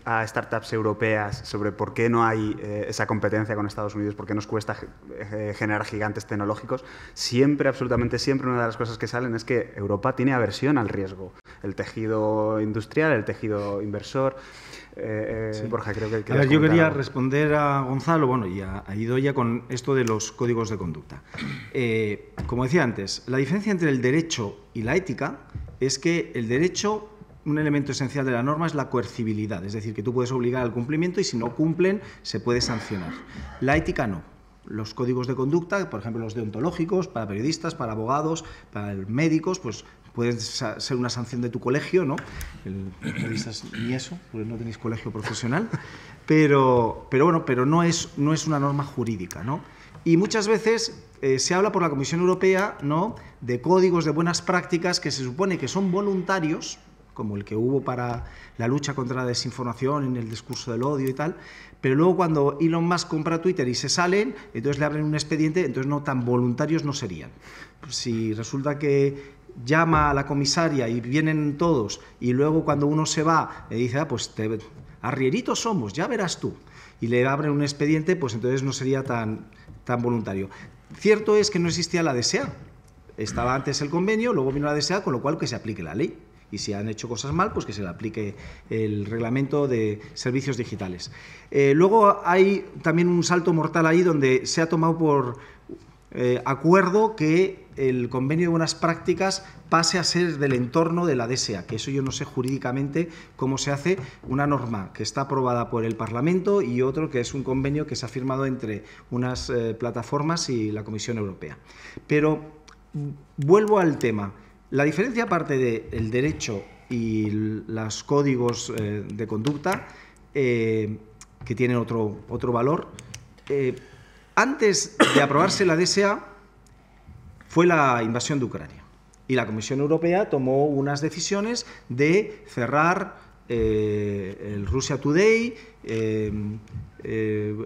a startups europeas sobre por qué no hay esa competencia con Estados Unidos, por qué nos cuesta generar gigantes tecnológicos, siempre, absolutamente siempre, una de las cosas que salen es que Europa tiene aversión al riesgo. El tejido industrial, el tejido inversor. Sí. Borja, creo que... A ver, yo quería responder a Gonzalo, bueno, y a Idoia con esto de los códigos de conducta. Como decía antes, la diferencia entre el derecho y la ética es que el derecho un elemento esencial de la norma es la coercibilidad, es decir, que tú puedes obligar al cumplimiento y si no cumplen se puede sancionar. La ética no. Los códigos de conducta, por ejemplo los deontológicos, para periodistas, para abogados, para médicos, pues pueden ser una sanción de tu colegio, ¿no? Periodistas ni eso, porque no tenéis colegio profesional, pero no es una norma jurídica, ¿no? Y muchas veces se habla por la Comisión Europea, ¿no?, de códigos de buenas prácticas que se supone que son voluntarios, como el que hubo para la lucha contra la desinformación en el discurso del odio y tal, pero luego cuando Elon Musk compra Twitter y se salen, entonces le abren un expediente, entonces no tan voluntarios no serían. Pues si resulta que llama a la comisaria y vienen todos y luego cuando uno se va le dice, pues arrieritos somos, ya verás tú, y le abren un expediente, pues entonces no sería tan voluntario. Cierto es que no existía la DSA, estaba antes el convenio, luego vino la DSA, con lo cual que se aplique la ley. Y si han hecho cosas mal, pues que se le aplique el reglamento de servicios digitales. Luego hay también un salto mortal ahí donde se ha tomado por acuerdo que el convenio de buenas prácticas pase a ser del entorno de la DSA, que eso yo no sé jurídicamente cómo se hace, una norma que está aprobada por el Parlamento y otro que es un convenio que se ha firmado entre unas plataformas y la Comisión Europea. Pero vuelvo al tema. La diferencia, aparte del derecho y los códigos de conducta, que tienen otro valor, antes de aprobarse la DSA fue la invasión de Ucrania y la Comisión Europea tomó unas decisiones de cerrar el Russia Today,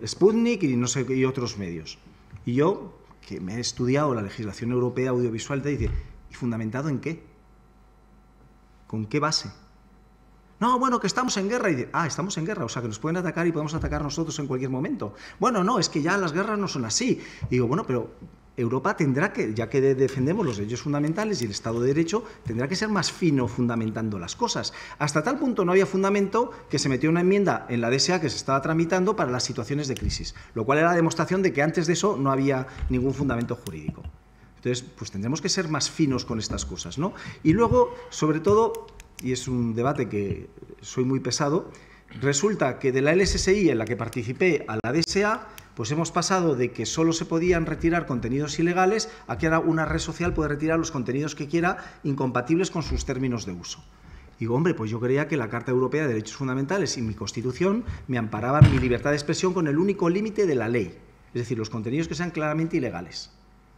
Sputnik y otros medios. Y yo, que me he estudiado la legislación europea audiovisual, te dice, ¿y fundamentado en qué? ¿Con qué base? No, bueno, que estamos en guerra. Y dice, estamos en guerra, o sea, que nos pueden atacar y podemos atacar nosotros en cualquier momento. Bueno, no, es que ya las guerras no son así. Y digo, bueno, pero Europa tendrá que, ya que defendemos los derechos fundamentales y el Estado de Derecho, tendrá que ser más fino fundamentando las cosas. Hasta tal punto no había fundamento que se metió una enmienda en la DSA que se estaba tramitando para las situaciones de crisis, lo cual era la demostración de que antes de eso no había ningún fundamento jurídico. Entonces, pues tendremos que ser más finos con estas cosas, ¿no? Y luego, sobre todo, y es un debate que soy muy pesado, resulta que de la LSSI en la que participé a la DSA, pues hemos pasado de que solo se podían retirar contenidos ilegales a que ahora una red social puede retirar los contenidos que quiera incompatibles con sus términos de uso. Digo, hombre, pues yo creía que la Carta Europea de Derechos Fundamentales y mi Constitución me amparaban mi libertad de expresión con el único límite de la ley, es decir, los contenidos que sean claramente ilegales.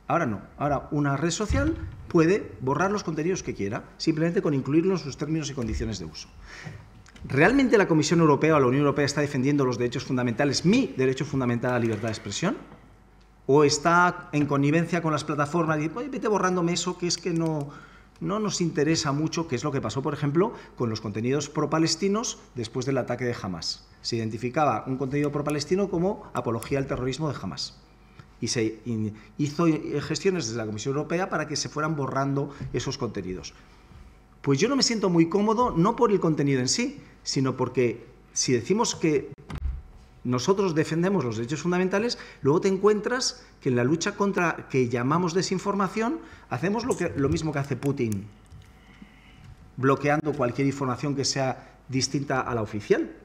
Ahora no, ahora una red social puede borrar los contenidos que quiera, simplemente con incluirlos en sus términos y condiciones de uso. ¿Realmente la Comisión Europea o la Unión Europea está defendiendo los derechos fundamentales, mi derecho fundamental a la libertad de expresión? ¿O está en connivencia con las plataformas y dice, oye, vete borrándome eso, que es que no nos interesa mucho, que es lo que pasó, por ejemplo, con los contenidos pro-palestinos después del ataque de Hamas? Se identificaba un contenido pro-palestino como apología al terrorismo de Hamas. Y se hizo gestiones desde la Comisión Europea para que se fueran borrando esos contenidos. Pues yo no me siento muy cómodo, no por el contenido en sí, sino porque si decimos que nosotros defendemos los derechos fundamentales, luego te encuentras que en la lucha contra que llamamos desinformación hacemos lo mismo que hace Putin, bloqueando cualquier información que sea distinta a la oficial.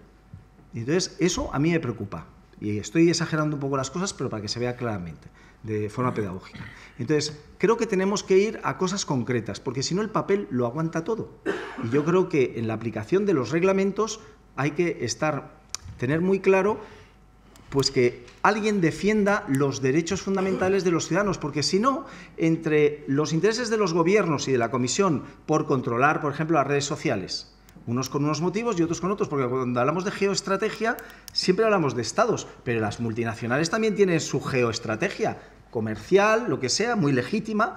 Y entonces eso a mí me preocupa. Y estoy exagerando un poco las cosas, pero para que se vea claramente, de forma pedagógica. Entonces, creo que tenemos que ir a cosas concretas, porque si no el papel lo aguanta todo. Y yo creo que en la aplicación de los reglamentos hay que tener muy claro pues que alguien defienda los derechos fundamentales de los ciudadanos, porque si no, entre los intereses de los gobiernos y de la Comisión por controlar, por ejemplo, las redes sociales, unos con unos motivos y otros con otros, porque cuando hablamos de geoestrategia siempre hablamos de estados, pero las multinacionales también tienen su geoestrategia comercial, lo que sea, muy legítima.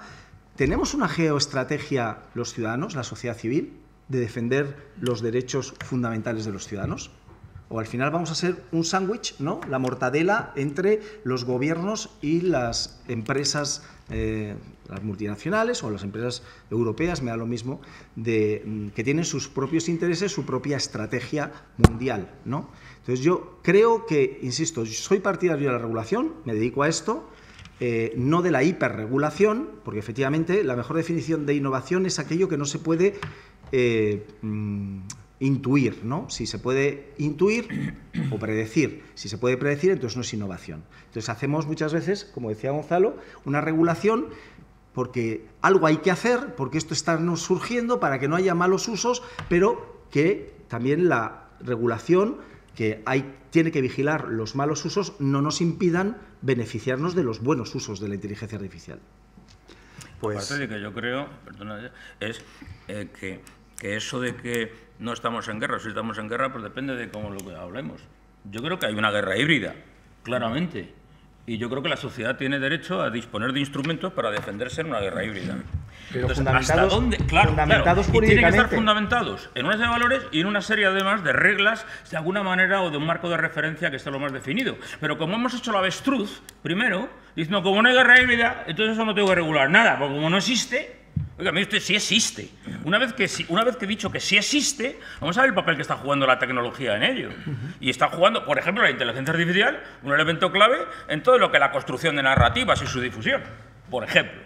¿Tenemos una geoestrategia los ciudadanos, la sociedad civil, de defender los derechos fundamentales de los ciudadanos? O al final vamos a ser un sándwich, ¿no? La mortadela entre los gobiernos y las empresas, las multinacionales o las empresas europeas, me da lo mismo, que tienen sus propios intereses, su propia estrategia mundial, ¿no? Entonces yo creo que, insisto, soy partidario de la regulación, me dedico a esto, no de la hiperregulación, porque efectivamente la mejor definición de innovación es aquello que no se puede intuir, ¿no? Si se puede intuir o predecir. Si se puede predecir, entonces no es innovación. Entonces hacemos muchas veces, como decía Gonzalo, una regulación porque algo hay que hacer, porque esto está surgiendo para que no haya malos usos, pero que también la regulación que tiene que vigilar los malos usos no nos impidan beneficiarnos de los buenos usos de la inteligencia artificial. Pues... Aparte de que yo creo, perdona, es que eso de que no estamos en guerra, si estamos en guerra, pues depende de cómo lo que hablemos. Yo creo que hay una guerra híbrida, claramente. Y yo creo que la sociedad tiene derecho a disponer de instrumentos para defenderse en una guerra híbrida. Pero entonces, fundamentados, ¿hasta dónde? Claro, fundamentados y tienen que jurídicamente. estar fundamentados en una serie de valores y en una serie, además, de reglas, de alguna manera, o de un marco de referencia que esté lo más definido. Pero como hemos hecho la avestruz, primero, diciendo, como no hay guerra híbrida, entonces eso no tengo que regular nada, porque como no existe... Oiga, mire usted, sí existe. Una vez que he dicho que sí existe, vamos a ver el papel que está jugando la tecnología en ello. Y está jugando, por ejemplo, la inteligencia artificial, un elemento clave en todo lo que es la construcción de narrativas y su difusión, por ejemplo.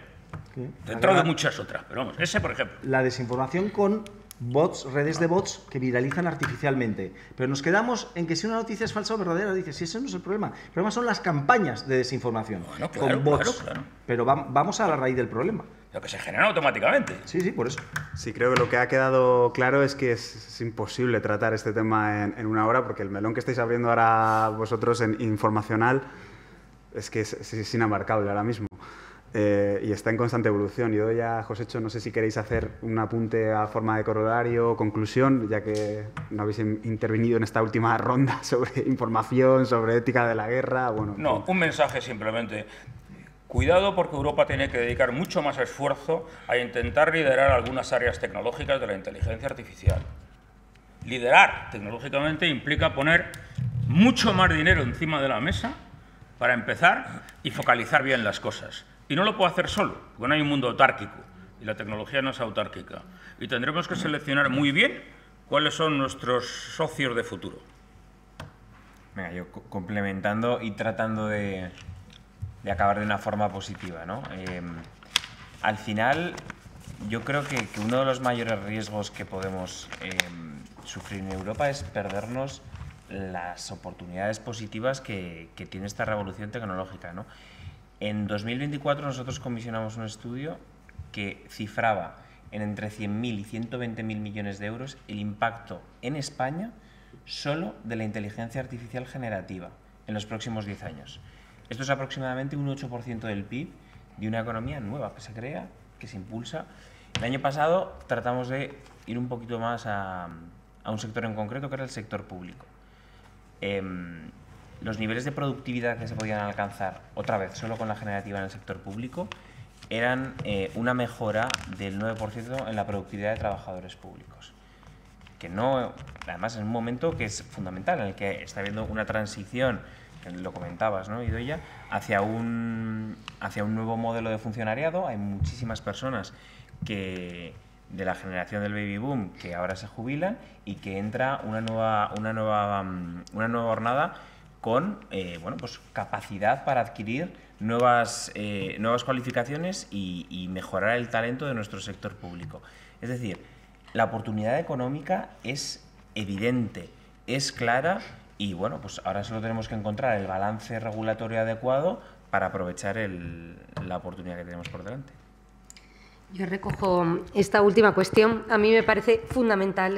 Dentro de muchas otras, pero vamos, ese por ejemplo. La desinformación con bots, redes de bots que viralizan artificialmente. Pero nos quedamos en que si una noticia es falsa o verdadera, dices, si ese no es el problema. El problema son las campañas de desinformación con bots. Claro. Pero vamos a la raíz del problema. Lo que se genera automáticamente. Sí, por eso. Sí, creo que lo que ha quedado claro es que es imposible tratar este tema en una hora, porque el melón que estáis abriendo ahora vosotros en informacional es que es inabarcable ahora mismo. Y está en constante evolución. Y doy a Josécho, no sé si queréis hacer un apunte a forma de corolario o conclusión, ya que no habéis intervenido en esta última ronda sobre información, sobre ética de la guerra. Bueno, no, un mensaje simplemente. Cuidado, porque Europa tiene que dedicar mucho más esfuerzo a intentar liderar algunas áreas tecnológicas de la inteligencia artificial. Liderar tecnológicamente implica poner mucho más dinero encima de la mesa para empezar y focalizar bien las cosas. Y no lo puedo hacer solo, porque no hay un mundo autárquico, y la tecnología no es autárquica. Y tendremos que seleccionar muy bien cuáles son nuestros socios de futuro. Venga, yo complementando y tratando de acabar de una forma positiva, ¿no? Al final, yo creo que uno de los mayores riesgos que podemos sufrir en Europa es perdernos las oportunidades positivas que tiene esta revolución tecnológica, ¿no? En 2024 nosotros comisionamos un estudio que cifraba en entre 100.000 y 120.000 millones de euros el impacto en España solo de la inteligencia artificial generativa en los próximos 10 años. Esto es aproximadamente un 8% del PIB de una economía nueva que se crea, que se impulsa. El año pasado tratamos de ir un poquito más a un sector en concreto, que era el sector público. Los niveles de productividad que se podían alcanzar, otra vez, solo con la generativa en el sector público, eran una mejora del 9% en la productividad de trabajadores públicos. Que no, además, en un momento que es fundamental, en el que está habiendo una transición, lo comentabas, ¿no, Idoia?, hacia un nuevo modelo de funcionariado. Hay muchísimas personas de la generación del baby boom que ahora se jubilan y que entra una nueva hornada con pues capacidad para adquirir nuevas cualificaciones y mejorar el talento de nuestro sector público. Es decir, la oportunidad económica es evidente, es clara y bueno, pues ahora solo tenemos que encontrar el balance regulatorio adecuado para aprovechar la oportunidad que tenemos por delante. Yo recojo esta última cuestión. A mí me parece fundamental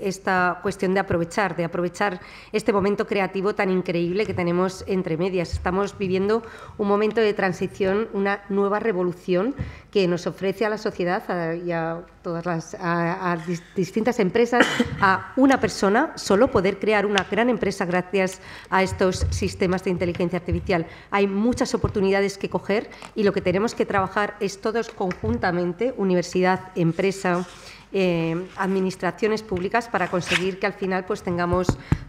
esta cuestión de aprovechar este momento creativo tan increíble que tenemos entre medias. Estamos viviendo un momento de transición, una nueva revolución que nos ofrece a la sociedad y a todas a distintas empresas, a una persona solo poder crear una gran empresa gracias a estos sistemas de inteligencia artificial. Hay muchas oportunidades que coger y lo que tenemos que trabajar es todos conjuntamente, universidad, empresa, administraciones públicas, para conseguir que al final pues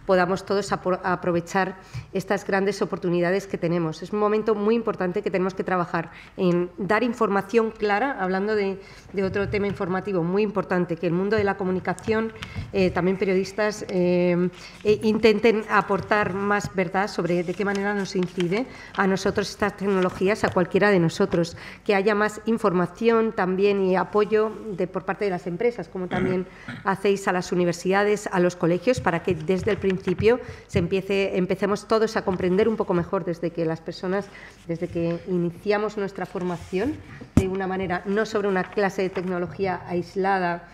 podamos todos aprovechar estas grandes oportunidades que tenemos. Es un momento muy importante que tenemos que trabajar en dar información clara, hablando de otro tema informativo muy importante, que el mundo de la comunicación, también periodistas, intenten aportar más verdad sobre de qué manera nos incide a nosotros estas tecnologías, a cualquiera de nosotros, que haya más información también y apoyo por parte de las empresas, empresas, como también hacéis a las universidades, a los colegios, para que desde el principio empecemos todos a comprender un poco mejor desde que iniciamos nuestra formación, de una manera, no sobre una clase de tecnología aislada,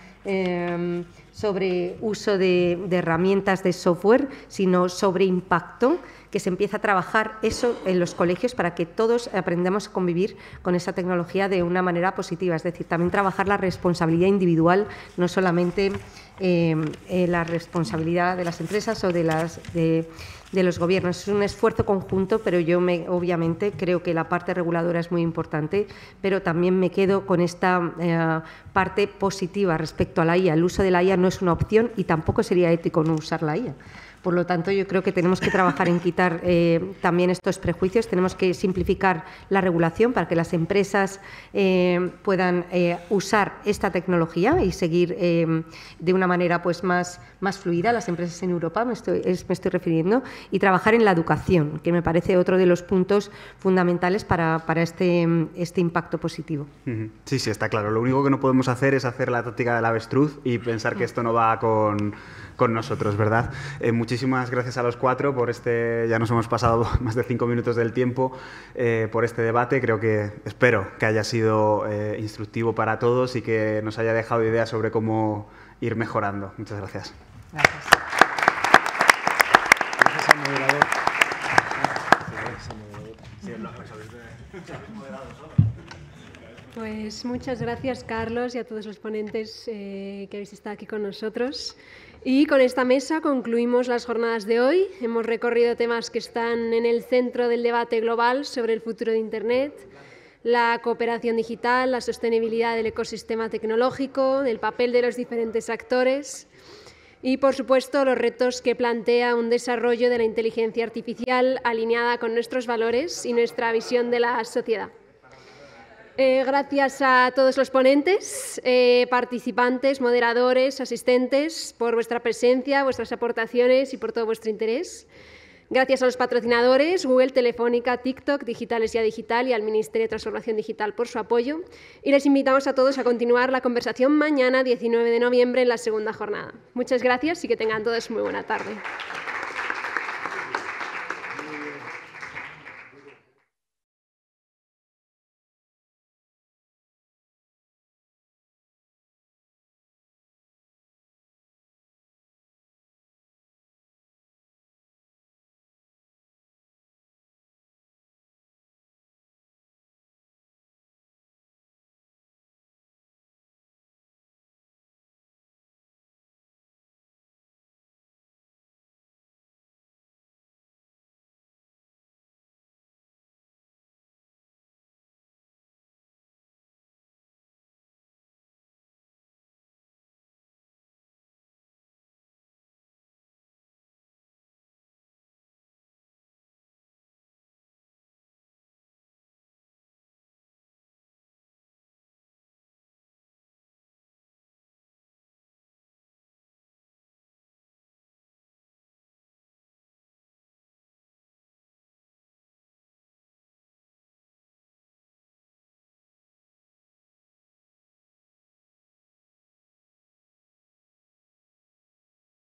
sobre uso de herramientas de software, sino sobre impacto, que se empieza a trabajar eso en los colegios para que todos aprendamos a convivir con esa tecnología de una manera positiva. Es decir, también trabajar la responsabilidad individual, no solamente la responsabilidad de las empresas o de los gobiernos. Es un esfuerzo conjunto, pero yo obviamente creo que la parte reguladora es muy importante, pero también me quedo con esta parte positiva respecto a la IA. El uso de la IA no es una opción y tampoco sería ético no usar la IA. Por lo tanto, yo creo que tenemos que trabajar en quitar también estos prejuicios, tenemos que simplificar la regulación para que las empresas puedan usar esta tecnología y seguir de una manera pues, más fluida, las empresas en Europa me estoy refiriendo, y trabajar en la educación, que me parece otro de los puntos fundamentales para este impacto positivo. Sí, está claro. Lo único que no podemos hacer es hacer la táctica del avestruz y pensar que esto no va con nosotros, ¿verdad? Muchísimas gracias a los cuatro por ya nos hemos pasado más de 5 minutos del tiempo por este debate. Espero que haya sido instructivo para todos y que nos haya dejado ideas sobre cómo ir mejorando. Muchas gracias. Gracias. Gracias al moderador. Pues muchas gracias, Carlos, y a todos los ponentes que habéis estado aquí con nosotros. Y con esta mesa concluimos las jornadas de hoy. Hemos recorrido temas que están en el centro del debate global sobre el futuro de Internet, la cooperación digital, la sostenibilidad del ecosistema tecnológico, el papel de los diferentes actores y, por supuesto, los retos que plantea un desarrollo de la inteligencia artificial alineada con nuestros valores y nuestra visión de la sociedad. Gracias a todos los ponentes, participantes, moderadores, asistentes, por vuestra presencia, vuestras aportaciones y por todo vuestro interés. Gracias a los patrocinadores, Google, Telefónica, TikTok, Digitales Ya Digital y al Ministerio de Transformación Digital por su apoyo. Y les invitamos a todos a continuar la conversación mañana, 19 de noviembre, en la segunda jornada. Muchas gracias y que tengan todos muy buena tarde.